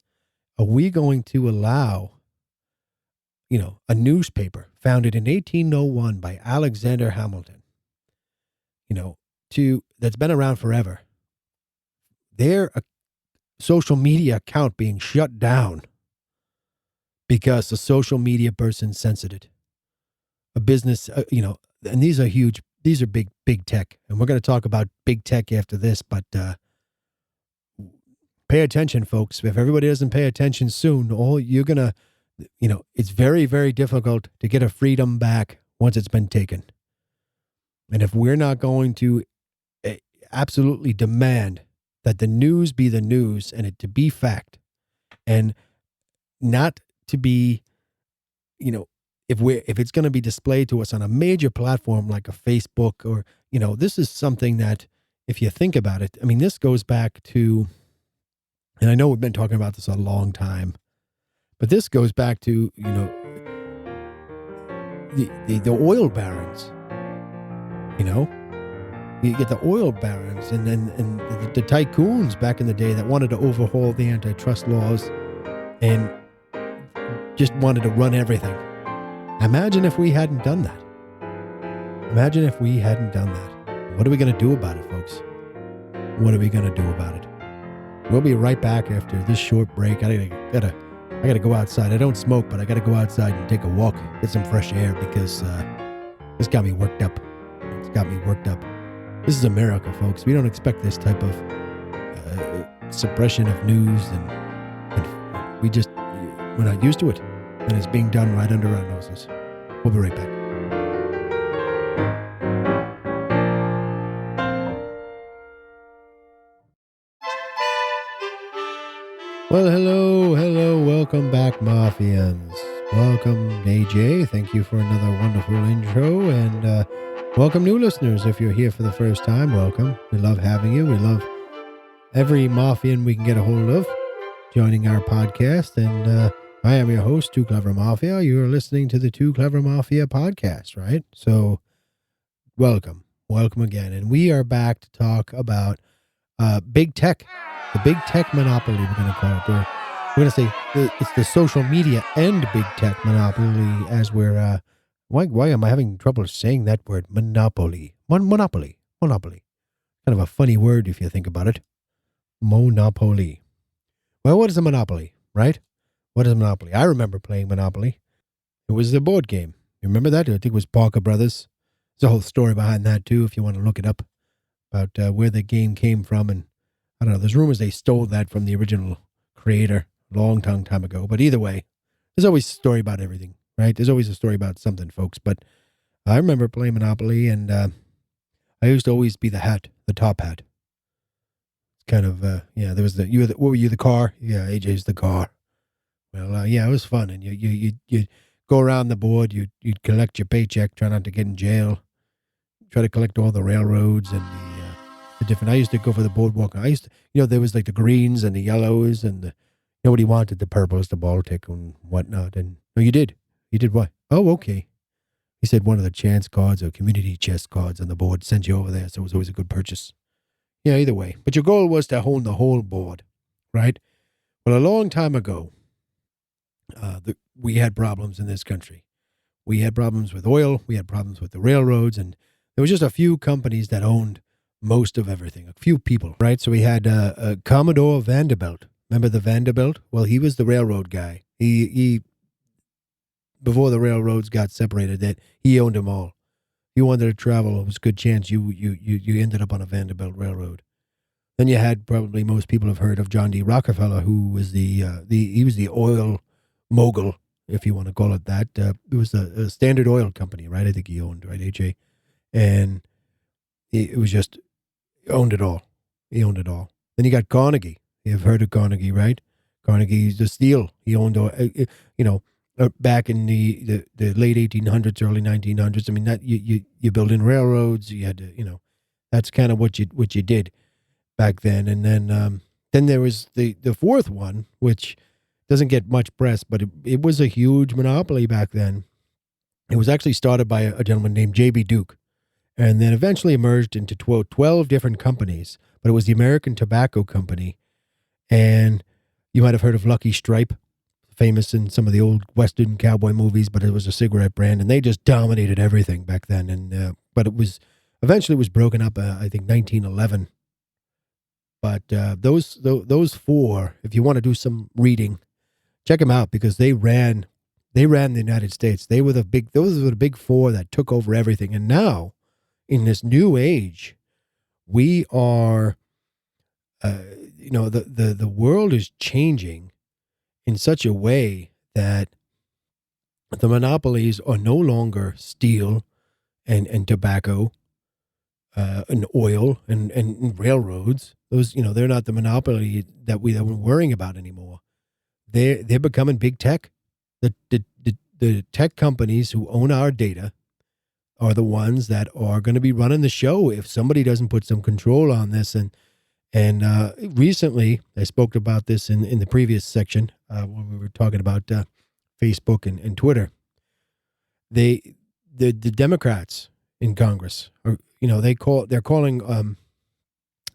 are we going to allow, a newspaper founded in 1801 by Alexander Hamilton, that's been around forever, their social media account being shut down because a social media person censored it? A business, and these are huge. These are big tech, and we're going to talk about big tech after this. But pay attention, folks. If everybody doesn't pay attention soon, you're gonna, it's very, very difficult to get a freedom back once it's been taken. And if we're not going to absolutely demand that the news be the news and it to be fact, and not to be, if it's going to be displayed to us on a major platform like a Facebook or, this is something that, if you think about it, I mean, this goes back to, and I know we've been talking about this a long time, but this goes back to, the oil barons, you get the oil barons and the tycoons back in the day that wanted to overhaul the antitrust laws and just wanted to run everything. Imagine if we hadn't done that. Imagine if we hadn't done that. What are we going to do about it, folks? What are we going to do about it? We'll be right back after this short break. I gotta go outside. I don't smoke, but I gotta go outside and take a walk, get some fresh air, because this got me worked up. It's got me worked up. This is America, folks. We don't expect this type of suppression of news, and we're not used to it. And it's being done right under our noses. We'll be right back. Well, hello. Welcome back, Mafians. Welcome, AJ. Thank you for another wonderful intro. And welcome, new listeners. If you're here for the first time, welcome. We love having you. We love every Mafian we can get a hold of joining our podcast. And I am your host, Tooclevermafia. You are listening to the Tooclevermafia podcast, right? So, welcome again. And we are back to talk about big tech, the big tech monopoly, we're going to call it. We're going to say it's the social media and big tech monopoly, as we're, why am I having trouble saying that word? Monopoly. Monopoly. Kind of a funny word if you think about it. Monopoly. Well, what is a monopoly, right? What is Monopoly? I remember playing Monopoly. It was the board game. You remember that? I think it was Parker Brothers. There's a whole story behind that, too, if you want to look it up, about where the game came from. And I don't know, there's rumors they stole that from the original creator a long time ago. But either way, there's always a story about everything, right? There's always a story about something, folks. But I remember playing Monopoly, and I used to always be the top hat. It's kind of, there was what were you, the car? Yeah, AJ's the car. Well, it was fun, and you go around the board, you'd collect your paycheck, try not to get in jail, try to collect all the railroads and the different. I used to go for the boardwalk. I used to, there was like the greens and the yellows, and nobody wanted the purples, the Baltic and whatnot. And no, you did what? Oh, okay. He said one of the chance cards or community chest cards on the board sent you over there, so it was always a good purchase. Yeah, either way. But your goal was to own the whole board, right? Well, a long time ago, we had problems in this country. We had problems with oil. We had problems with the railroads, and there was just a few companies that owned most of everything. A few people, right? So we had Commodore Vanderbilt. Remember the Vanderbilt? Well, he was the railroad guy. He before the railroads got separated, that he owned them all. If you wanted to travel, it was a good chance you ended up on a Vanderbilt railroad. Then you had, probably most people have heard of, John D. Rockefeller, who was he was the oil mogul, if you want to call it that. It was a Standard Oil company, right? I think he owned, right, AJ? And it was just, he owned it all. Then you got Carnegie. You've heard of Carnegie, right? Carnegie's the steel. He owned, back in the late 1800s, early 1900s. I mean, that you building railroads. You had to, that's kind of what you did back then. And then there was the fourth one, which doesn't get much press, but it was a huge monopoly back then. It was actually started by a gentleman named J.B. Duke. and then eventually merged into 12 different companies. But it was the American Tobacco Company. And you might have heard of Lucky Strike, famous in some of the old Western cowboy movies, but it was a cigarette brand, and they just dominated everything back then. And but it was eventually it was broken up, I think 1911. But those four, if you want to do some reading, check them out because they ran the United States. Those were the big four that took over everything. And now, in this new age, we are, the world is changing in such a way that the monopolies are no longer steel and tobacco, and oil and railroads. Those, they're not the monopoly that we're worrying about anymore. They're becoming big tech. The tech companies who own our data are the ones that are going to be running the show if somebody doesn't put some control on this. And recently, I spoke about this in the previous section when we were talking about Facebook and Twitter. The Democrats in Congress are, they're calling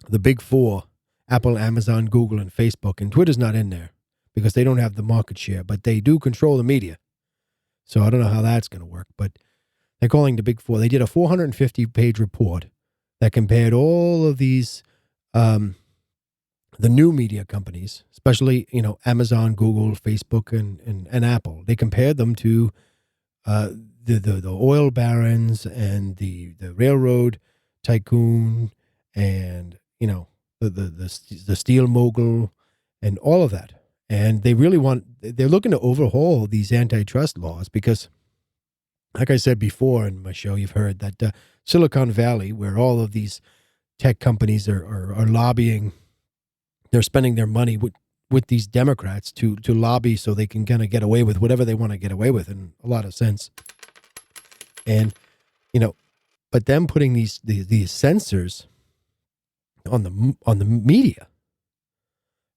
the big four, Apple, Amazon, Google, and Facebook, and Twitter's not in there because they don't have the market share, but they do control the media. So I don't know how that's going to work, but they're calling the big four. They did a 450-page report that compared all of these, the new media companies, especially, Amazon, Google, Facebook, and Apple. They compared them to the oil barons and the railroad tycoon and, the steel mogul and all of that. And they're looking to overhaul these antitrust laws because, like I said before in my show, you've heard that Silicon Valley, where all of these tech companies are lobbying, they're spending their money with these Democrats to lobby so they can kind of get away with whatever they want to get away with in a lot of sense. And, but them putting these censors on the media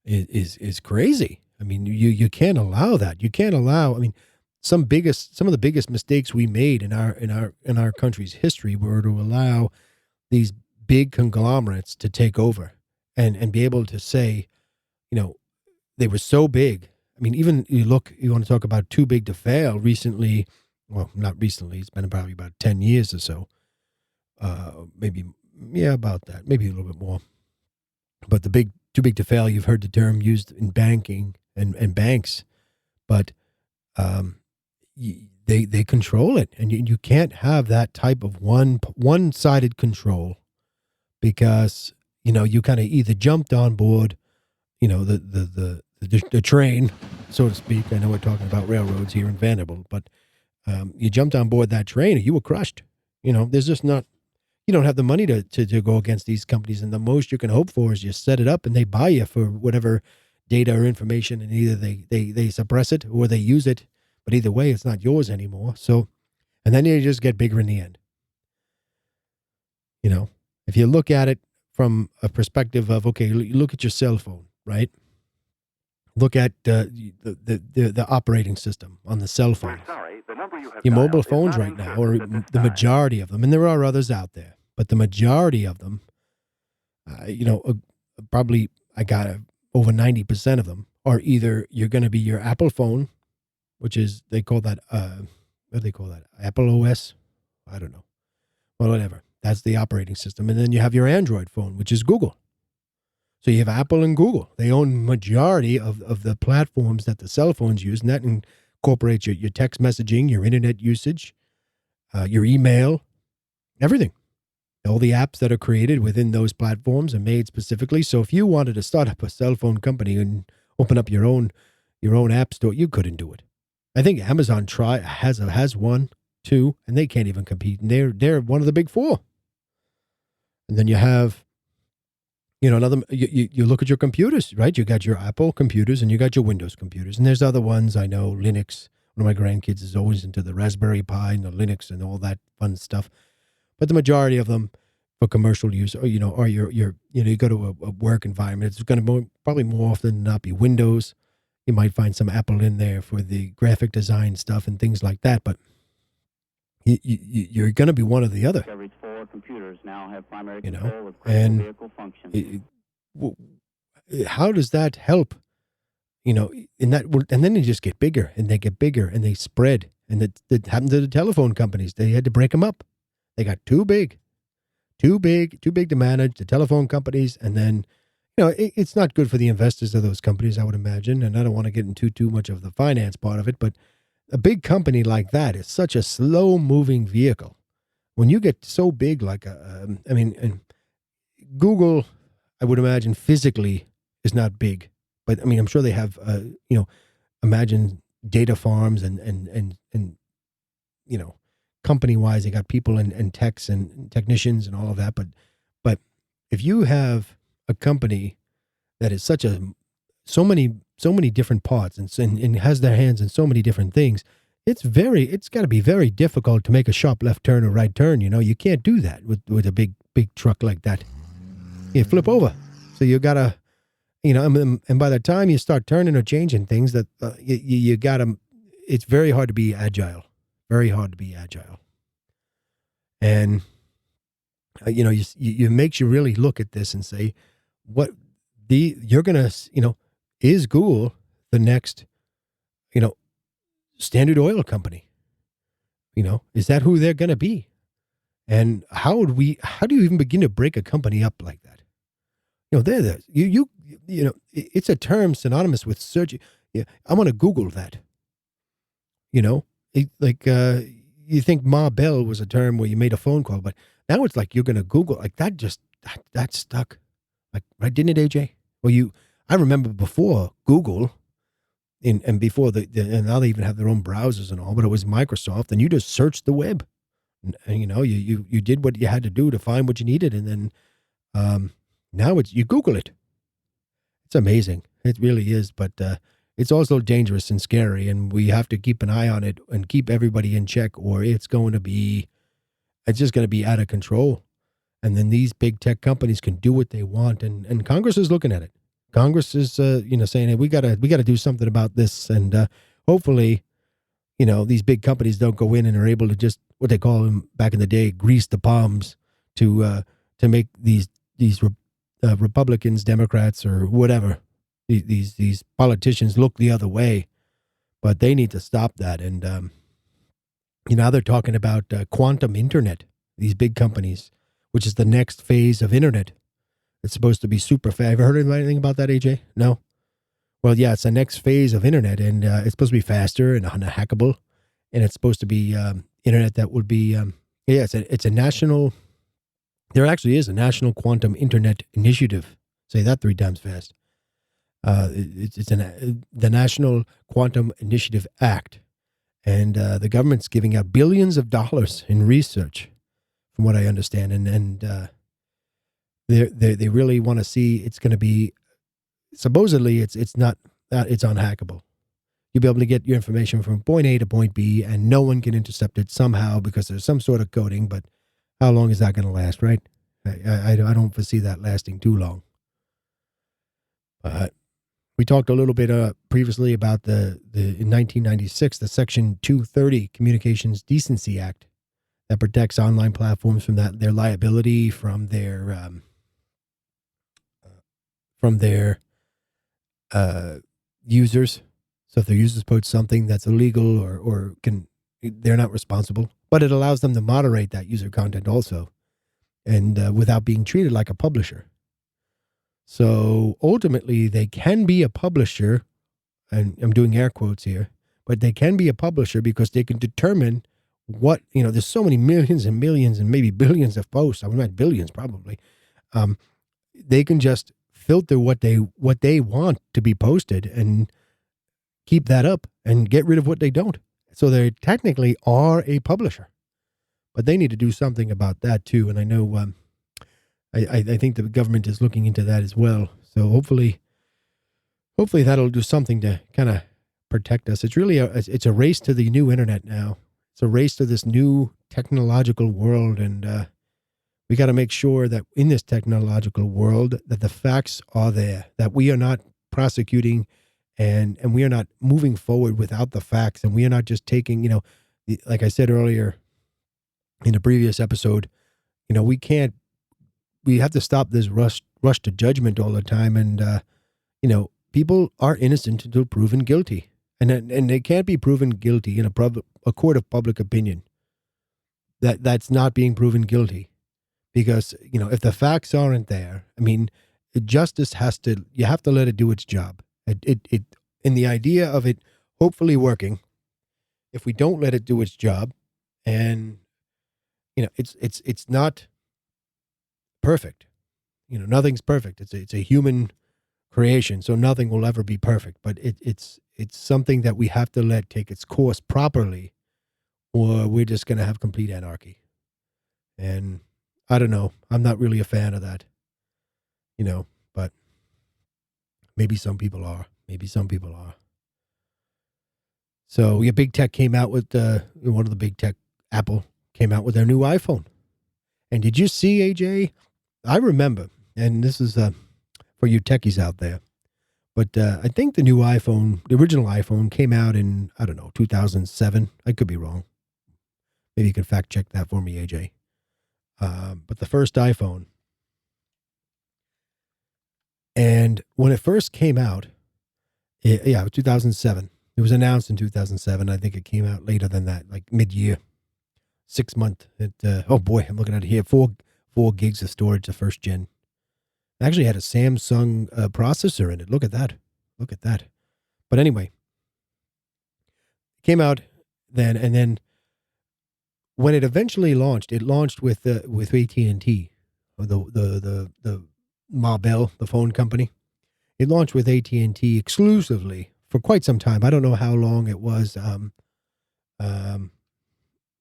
is crazy. I mean, you can't allow that. You can't allow. I mean, some of the biggest mistakes we made in our country's history were to allow these big conglomerates to take over and be able to say, they were so big. I mean, even you want to talk about too big to fail recently. Well, not recently. It's been probably about 10 years or so. Maybe, about that. Maybe a little bit more. But too big to fail, you've heard the term used in banking and banks. But they control it. And you can't have that type of one-sided control because, you kind of either jumped on board, the train, so to speak. I know we're talking about railroads here in Vanderbilt, but you jumped on board that train and you were crushed. There's just not, you don't have the money to go against these companies. And the most you can hope for is you set it up and they buy you for whatever data or information, and either they suppress it or they use it. But either way, it's not yours anymore. So, and then you just get bigger in the end. If you look at it from a perspective of, okay, look at your cell phone, right? Look at the operating system on the cell phone. Your mobile phones right now, or the majority of them, and there are others out there, but the majority of them, probably I got over 90% of them are either you're going to be your Apple phone, which is, they call that, what do they call that? Apple OS? I don't know. Well, whatever. That's the operating system. And then you have your Android phone, which is Google. So you have Apple and Google. They own majority of the platforms that the cell phones use, and that incorporates your text messaging, your internet usage, your email, everything. All the apps that are created within those platforms are made specifically. So if you wanted to start up a cell phone company and open up your own app store, you couldn't do it. I think Amazon has one, two, and they can't even compete. And they're one of the big four. And then you have, another, you look at your computers, right? You got your Apple computers and you got your Windows computers. And there's other ones, I know, Linux. One of my grandkids is always into the Raspberry Pi and the Linux and all that fun stuff. But the majority of them for commercial use, or, or you go to a work environment, it's going to probably more often than not be Windows. You might find some Apple in there for the graphic design stuff and things like that. But you're going to be one or the other. computers now have primary you know, control of critical and vehicle functions. how does that help? You know, in that, and then they just get bigger and they get bigger and they spread. And that happened to the telephone companies. They had to break them up. They got too big to manage, the telephone companies. And then, you know, it's not good for the investors of those companies, I would imagine. And I don't want to get into too much of the finance part of it, but a big company like that is such a slow moving vehicle. When you get so big, like and Google, I would imagine physically is not big, but I mean, I'm sure they have, you know, imagine data farms and you know, company wise, they got people and techs and technicians and all of that. But if you have a company that is so many different parts and has their hands in so many different things, it's got to be very difficult to make a sharp left turn or right turn. You know, you can't do that with a big truck like that. You flip over. So you gotta, you know, and by the time you start turning or changing things, that you gotta, it's very hard to be agile. Very hard to be agile. And, you know, you makes you really look at this and say, you're going to, you know, is Google the next, you know, Standard Oil company? You know, is that who they're going to be? And how do you even begin to break a company up like that? You know, you know, it's a term synonymous with search. Yeah, I'm going to Google that. You know, you think Ma Bell was a term where you made a phone call, but now it's like you're going to Google, like that stuck. Like, right, didn't it, AJ? Well, I remember before Google and before and now they even have their own browsers and all, but it was Microsoft and you just searched the web and you know, you did what you had to do to find what you needed. And then, now you Google it. It's amazing. It really is. But, it's also dangerous and scary, and we have to keep an eye on it and keep everybody in check, or it's just going to be out of control. And then these big tech companies can do what they want, and Congress is looking at it. Congress is, you know, saying, hey, we gotta do something about this, and hopefully, you know, these big companies don't go in and are able to just, what they call them back in the day, grease the palms to make these Republicans, Democrats, or whatever. These politicians look the other way, but they need to stop that. And, you know, they're talking about quantum internet, these big companies, which is the next phase of internet. It's supposed to be super fast. Have you heard anything about that, AJ? No? Well, yeah, it's the next phase of internet, and it's supposed to be faster and unhackable. And it's supposed to be internet that would be, it's a national, there actually is a national quantum internet initiative. Say that 3 times fast. It's the National Quantum Initiative Act, and the government's giving out billions of dollars in research, from what I understand, and they really want to see it's going to be, supposedly it's unhackable. You'll be able to get your information from point A to point B, and no one can intercept it somehow because there's some sort of coding. But how long is that going to last, right? I don't foresee that lasting too long. But we talked a little bit previously about in 1996, the Section 230 Communications Decency Act that protects online platforms from their liability from their users. So if their users post something that's illegal or they're not responsible, but it allows them to moderate that user content also, and without being treated like a publisher. So ultimately, they can be a publisher, and I'm doing air quotes here, but they can be a publisher because they can determine what, you know, there's so many millions and millions and maybe billions of posts. I would imagine billions probably. They can just filter what they want to be posted and keep that up and get rid of what they don't. So they technically are a publisher, but they need to do something about that too. And I know, I think the government is looking into that as well. So hopefully that'll do something to kind of protect us. It's really it's a race to the new internet now. It's a race to this new technological world, and we got to make sure that in this technological world that the facts are there, that we are not prosecuting and we are not moving forward without the facts, and we are not just taking, you know, like I said earlier in a previous episode, we have to stop this rush to judgment all the time. And, people are innocent until proven guilty. And they can't be proven guilty in a court of public opinion. That's not being proven guilty. Because, if the facts aren't there, I mean, justice you have to let it do its job. In the idea of it hopefully working, if we don't let it do its job, and, it's not perfect. Nothing's perfect. It's a human creation, so nothing will ever be perfect. But it's something that we have to let take its course properly, or we're just going to have complete anarchy. And I don't know. I'm not really a fan of that, but maybe some people are. Maybe some people are. So, big tech came out with one of the big tech, Apple, came out with their new iPhone. And did you see, AJ? I remember, and this is for you techies out there, but I think the new iPhone, the original iPhone, came out in, 2007. I could be wrong. Maybe you can fact check that for me, AJ. But the first iPhone, and when it first came out, 2007. It was announced in 2007. I think it came out later than that, like mid-year, 6 month. Oh boy, I'm looking at it here. 4 gigs of storage, the first gen. It actually had a Samsung processor in it. Look at that. Look at that. But anyway, it came out then, and then when it eventually launched, it launched with AT&T, the Ma Bell, the phone company. It launched with AT&T exclusively for quite some time. I don't know how long it was.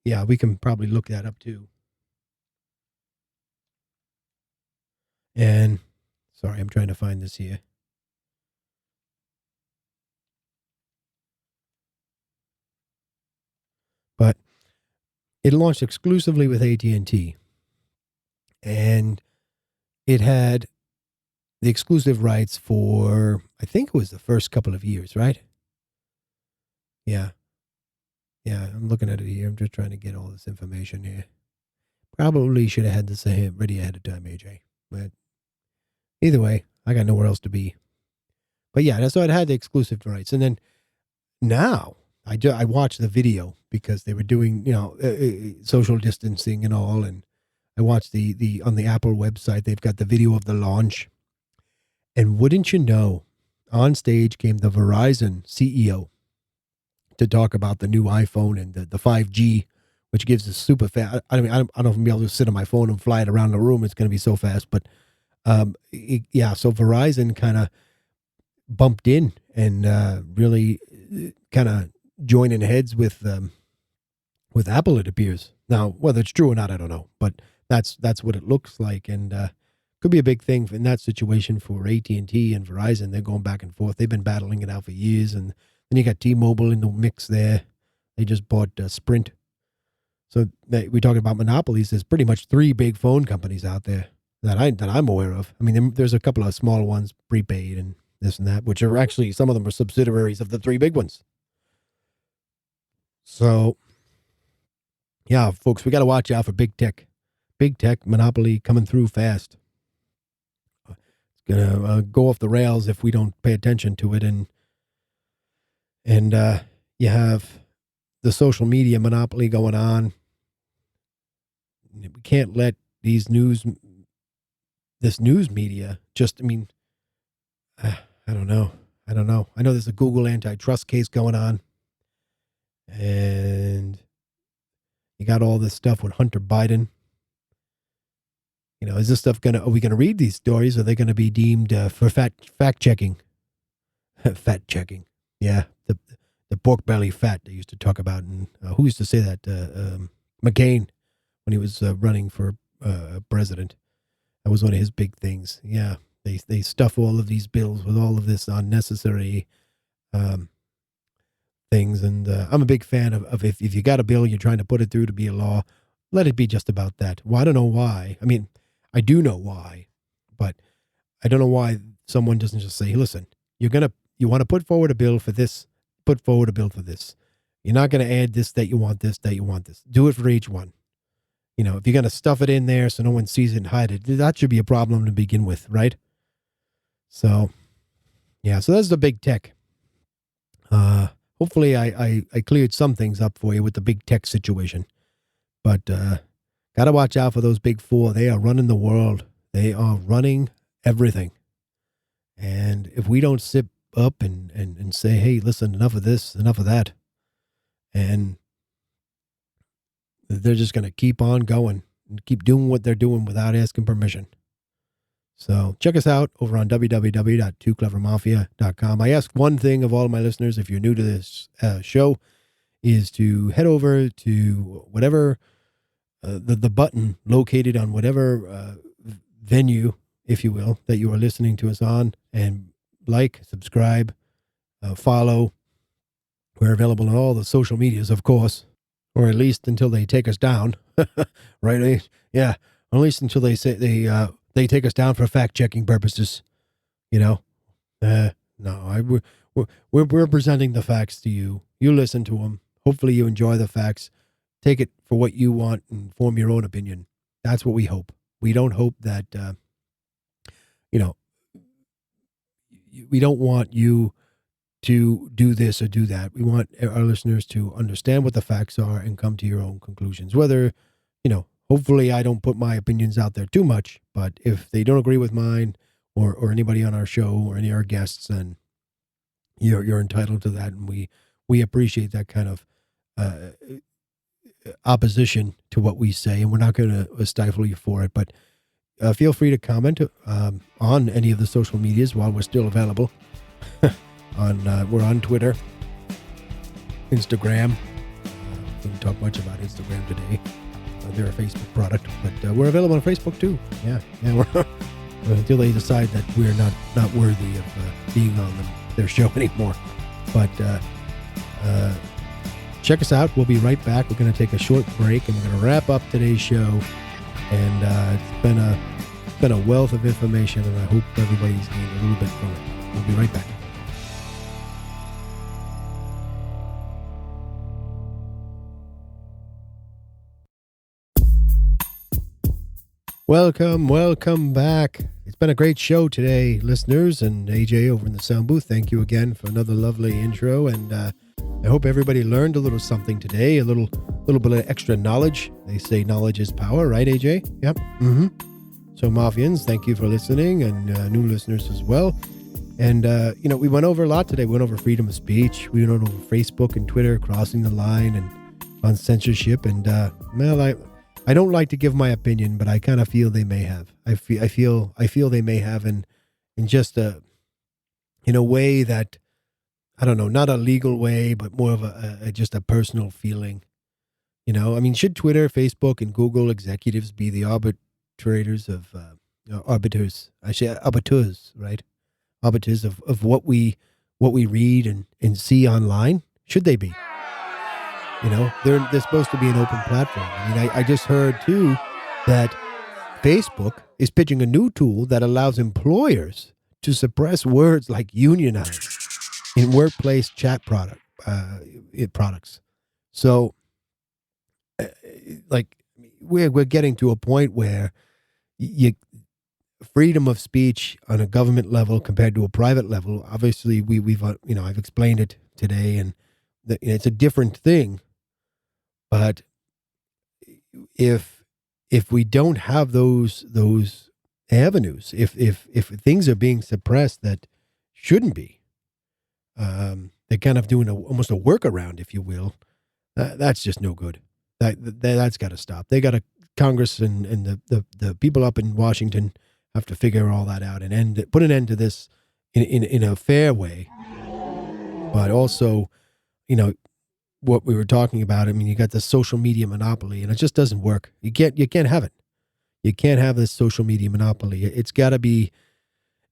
Yeah, we can probably look that up too. And sorry, I'm trying to find this here. But it launched exclusively with AT&T. And it had the exclusive rights for, I think it was the first couple of years, right? Yeah. Yeah, I'm looking at it here. I'm just trying to get all this information here. Probably should have had this ready ahead of time, AJ. But either way, I got nowhere else to be. But yeah, so it had the exclusive rights. And then now I watched the video because they were doing, social distancing and all. And I watched the on the Apple website, they've got the video of the launch. And wouldn't you know, on stage came the Verizon CEO to talk about the new iPhone and the 5G, which gives us super fast. I mean, I don't know if I'm able to sit on my phone and fly it around the room. It's going to be so fast. But so Verizon kind of bumped in and really kind of joining heads with Apple, it appears. Now, whether it's true or not, I don't know. But that's what it looks like. And could be a big thing in that situation for AT&T and Verizon. They're going back and forth. They've been battling it out for years. And then you got T-Mobile in the mix there. They just bought Sprint. So we're talking about monopolies. There's pretty much 3 big phone companies out there that I'm aware of. I mean, there's a couple of small ones, prepaid and this and that, which are actually, some of them are subsidiaries of the 3 big ones. So, yeah, folks, we got to watch out for big tech. Big tech monopoly coming through fast. It's going to go off the rails if we don't pay attention to it. And you have the social media monopoly going on. We can't let this news media just, I mean, I don't know. I know there's a Google antitrust case going on. And you got all this stuff with Hunter Biden. Is this stuff are we going to read these stories? Are they going to be deemed for fact checking? Fat checking. Yeah. The pork belly fat they used to talk about. And who used to say that? McCain, when he was running for president. That was one of his big things. Yeah. They stuff all of these bills with all of this unnecessary things. And I'm a big fan of if you got a bill, you're trying to put it through to be a law, let it be just about that. Well, I don't know why. I mean, I do know why, but I don't know why someone doesn't just say, listen, you want to put forward a bill for this, put forward a bill for this. You're not going to add this, that you want this, that you want this. Do it for each one. if you're going to stuff it in there so no one sees it and hide it, that should be a problem to begin with, right? So, yeah, so that's the big tech. Hopefully I cleared some things up for you with the big tech situation. But got to watch out for those big four. They are running the world. They are running everything. And if we don't sit up and say, hey, listen, enough of this, enough of that, and they're just going to keep on going and keep doing what they're doing without asking permission. So check us out over on www.tooclevermafia.com. I ask one thing of all of my listeners, if you're new to this show, is to head over to whatever the button located on whatever venue, if you will, that you are listening to us on, and like, subscribe, follow. We're available on all the social medias, of course, or at least until they take us down, right? Yeah, or at least until they say they take us down for fact-checking purposes, No, we're presenting the facts to you. You listen to them. Hopefully you enjoy the facts. Take it for what you want and form your own opinion. That's what we hope. We don't hope that, we don't want you to do this or do that. We want our listeners to understand what the facts are and come to your own conclusions. Whether, hopefully I don't put my opinions out there too much, but if they don't agree with mine or anybody on our show or any of our guests, then you're entitled to that. And we appreciate that kind of opposition to what we say, and we're not going to stifle you for it. But feel free to comment on any of the social medias while we're still available. We're on Twitter, Instagram. We didn't talk much about Instagram today. They're a Facebook product, but we're available on Facebook too. Yeah, we're until they decide that we're not worthy of being on their show anymore. But check us out. We'll be right back. We're going to take a short break, and we're going to wrap up today's show. And it's been a wealth of information, and I hope everybody's gained a little bit from it. We'll be right back. Welcome back. It's been a great show today, listeners, and AJ over in the sound booth. Thank you again for another lovely intro, and I hope everybody learned a little something today, a little bit of extra knowledge. They say knowledge is power, right, AJ? Yep. Mm-hmm. So, Mafians, thank you for listening, and new listeners as well. And, we went over a lot today. We went over freedom of speech. We went over Facebook and Twitter, crossing the line, and on censorship. And, I don't like to give my opinion, but I kind of feel they may have. I feel they may have in just in a way that, I don't know, not a legal way, but more of just a personal feeling. Should Twitter, Facebook, and Google executives be the arbitrators of arbiters? I say arbiters, right? Arbiters of what we read and see online. Should they be? They're supposed to be an open platform. I just heard too that Facebook is pitching a new tool that allows employers to suppress words like unionize in workplace chat products. So, we're getting to a point where freedom of speech on a government level compared to a private level. Obviously, we've I've explained it today, and it's a different thing. But if we don't have those avenues, if things are being suppressed that shouldn't be, they're kind of doing almost a workaround, if you will. That's just no good. That's got to stop. They got to Congress and the people up in Washington have to figure all that out and put an end to this in a fair way. But also, what we were talking about, you got the social media monopoly, and it just doesn't work. You can't have it. You can't have this social media monopoly. It's got to be,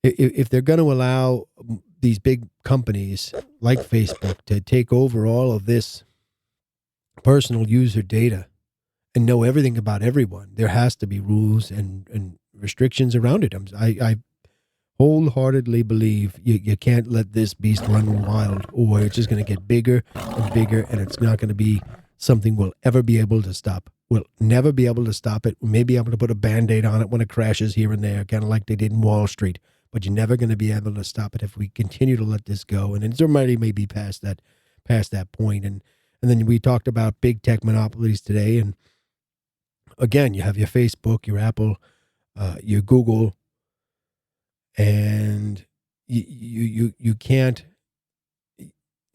if they're going to allow these big companies like Facebook to take over all of this personal user data and know everything about everyone, there has to be rules and restrictions around it. I wholeheartedly believe you can't let this beast run wild, or it's just going to get bigger and bigger, and it's not going to be something we'll ever be able to stop. We'll never be able to stop it. We may be able to put a Band-Aid on it when it crashes here and there, kind of like they did in Wall Street. But you're never going to be able to stop it if we continue to let this go. And it's already maybe past that point. And then we talked about big tech monopolies today. And again, you have your Facebook, your Apple, your Google, and you can't.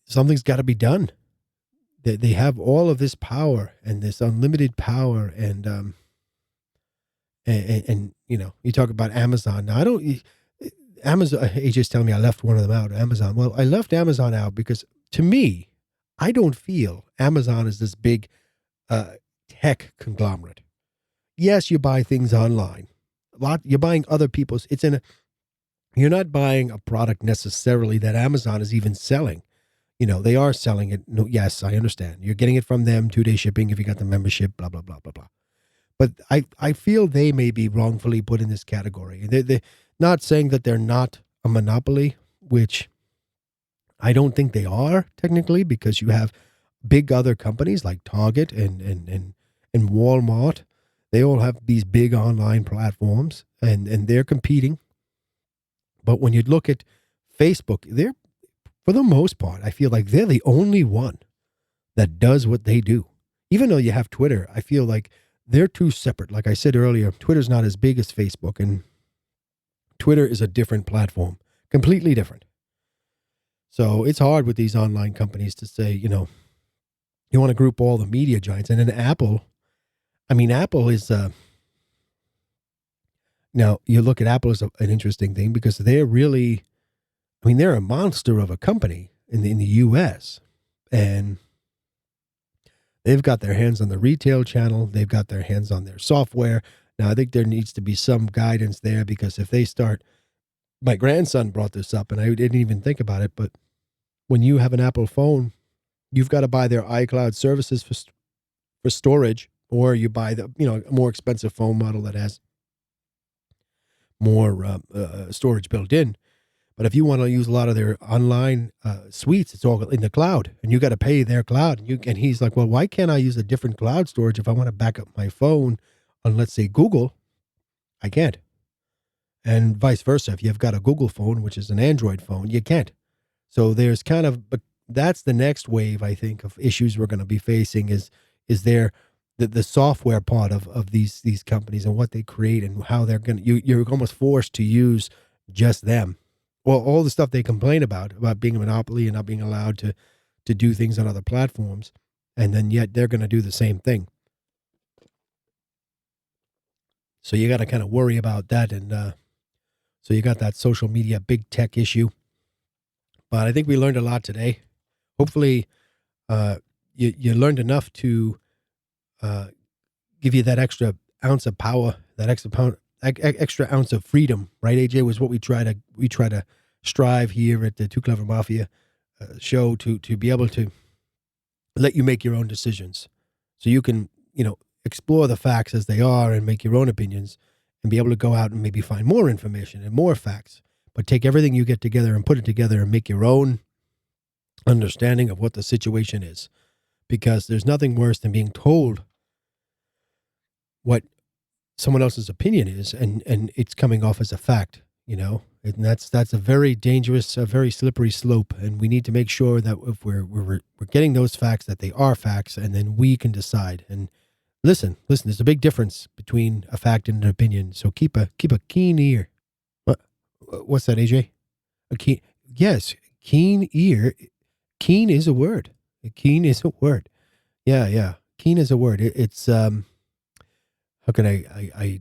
Something's got to be done. They have all of this power and this unlimited power, and you talk about Amazon. Now, Amazon. AJ's telling me I left one of them out. Amazon. Well, I left Amazon out because to me, I don't feel Amazon is this big tech conglomerate. Yes, you buy things online. You're buying other people's. You're not buying a product necessarily that Amazon is even selling. They are selling it. No, yes, I understand. You're getting it from them, 2-day shipping if you got the membership, blah, blah, blah, blah, blah. But I feel they may be wrongfully put in this category. They're not saying that they're not a monopoly, which I don't think they are technically, because you have big other companies like Target and Walmart. They all have these big online platforms, and they're competing. But when you look at Facebook, for the most part, I feel like they're the only one that does what they do. Even though you have Twitter, I feel like they're two separate. Like I said earlier, Twitter's not as big as Facebook, and Twitter is a different platform, completely different. So it's hard with these online companies to say, you want to group all the media giants. And then Apple is, now you look at Apple as an interesting thing because they're really, they're a monster of a company in the U.S. and they've got their hands on the retail channel. They've got their hands on their software. Now, I think there needs to be some guidance there because if they start, my grandson brought this up and I didn't even think about it, but when you have an Apple phone, you've got to buy their iCloud services for storage, or you buy the, a more expensive phone model that has more storage built in. But if you want to use a lot of their online suites, it's all in the cloud, and you got to pay their cloud. And he's like, well, why can't I use a different cloud storage if I want to back up my phone on, let's say, Google? I can't. And vice versa. If you've got a Google phone, which is an Android phone, you can't. So there's but that's the next wave, I think, of issues we're going to be facing is there the software part of these companies and what they create and how they're going to, you're almost forced to use just them. Well, all the stuff they complain about being a monopoly and not being allowed to do things on other platforms, and then yet they're going to do the same thing. So you got to kind of worry about that, and so you got that social media big tech issue. But I think we learned a lot today. Hopefully, you learned enough to give you that extra ounce of power, that extra ounce of freedom, right? AJ, was what we try to strive here at the Tooclevermafia show to be able to let you make your own decisions, so you can explore the facts as they are and make your own opinions, and be able to go out and maybe find more information and more facts, but take everything you get together and put it together and make your own understanding of what the situation is, because there's nothing worse than being told what someone else's opinion is, and it's coming off as a fact, and that's a very dangerous, a very slippery slope. And we need to make sure that if we're getting those facts, that they are facts, and then we can decide. And listen, there's a big difference between a fact and an opinion. So keep a keen ear. What's that, AJ? Yes, keen ear. Keen is a word. Keen is a word. Yeah. Keen is a word. It's how can I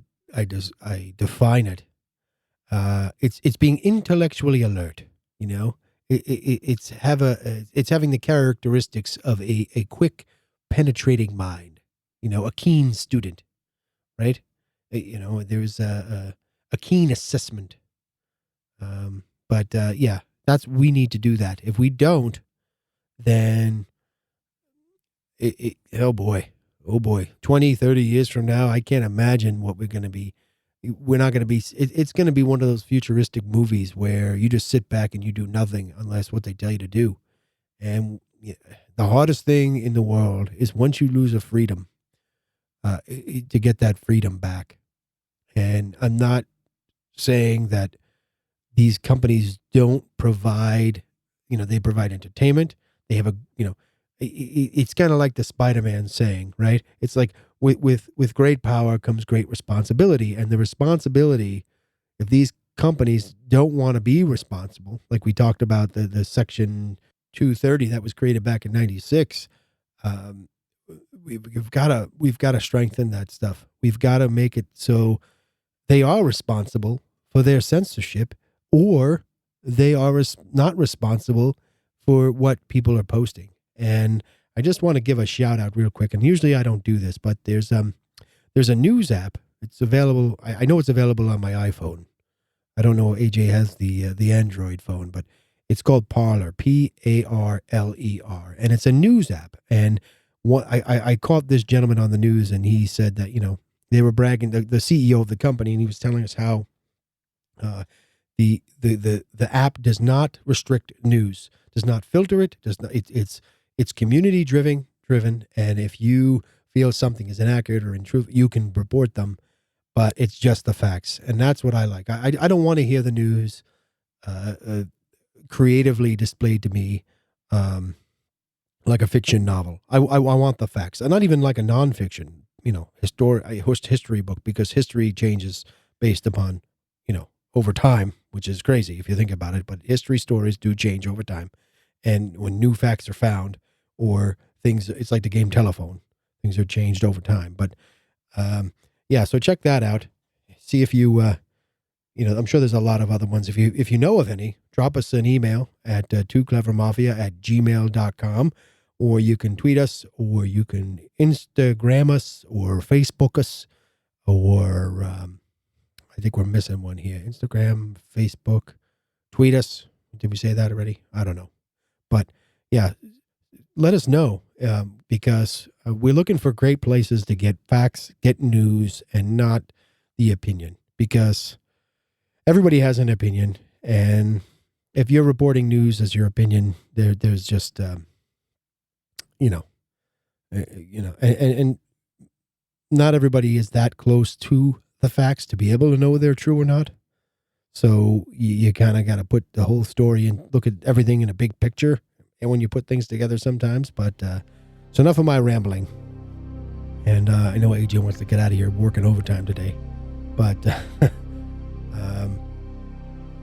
define it? It's being intellectually alert. It's having the characteristics of a quick, penetrating mind. A keen student, right? There's a keen assessment. But we need to do that. If we don't, then oh boy, 20, 30 years from now, I can't imagine what we're going to be. We're not going to be, it's going to be one of those futuristic movies where you just sit back and you do nothing unless what they tell you to do. And the hardest thing in the world is once you lose a freedom, to get that freedom back. And I'm not saying that these companies don't provide, they provide entertainment. They have it's kind of like the Spider-Man saying, right? It's like with great power comes great responsibility. And the responsibility, if these companies don't want to be responsible, like we talked about the Section 230 that was created back in 96, we've got to strengthen that stuff. We've got to make it so they are responsible for their censorship, or they are not responsible for what people are posting. And I just want to give a shout out real quick. And usually I don't do this, but there's a news app. It's available. I know it's available on my iPhone. I don't know. AJ has the Android phone, but it's called Parler, Parler, and it's a news app. And I caught this gentleman on the news, and he said that they were bragging, the CEO of the company, and he was telling us how the app does not restrict news, does not filter it, does not. It's community driven, and if you feel something is inaccurate or untrue, you can report them, but it's just the facts, and that's what I like. I don't want to hear the news creatively displayed to me like a fiction novel. I want the facts, and not even like a nonfiction, history book, because history changes based upon over time, which is crazy if you think about it. But history stories do change over time, and when new facts are found or things, it's like the game telephone. Things are changed over time. But so check that out. See if you I'm sure there's a lot of other ones. If you know of any, drop us an email at tooclevermafia@gmail.com, or you can tweet us, or you can Instagram us, or Facebook us, or I think we're missing one here. Instagram, Facebook, tweet us. Did we say that already? I don't know. But yeah, let us know, because we're looking for great places to get facts, get news, and not the opinion, because everybody has an opinion. And if you're reporting news as your opinion, there's just, and not everybody is that close to the facts to be able to know whether they're true or not. So you kind of got to put the whole story and look at everything in a big picture. And when you put things together sometimes, but so enough of my rambling. And I know AJ wants to get out of here working overtime today, but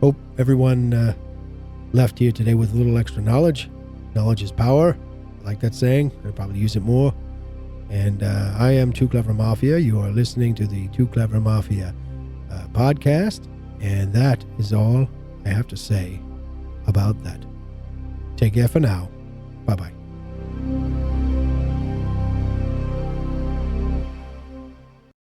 hope everyone left here today with a little extra knowledge. Knowledge is power. I like that saying. I'll probably use it more. And I am Too Clever Mafia. You are listening to the Too Clever Mafia podcast. And that is all I have to say about that. Take care for now. Bye-bye.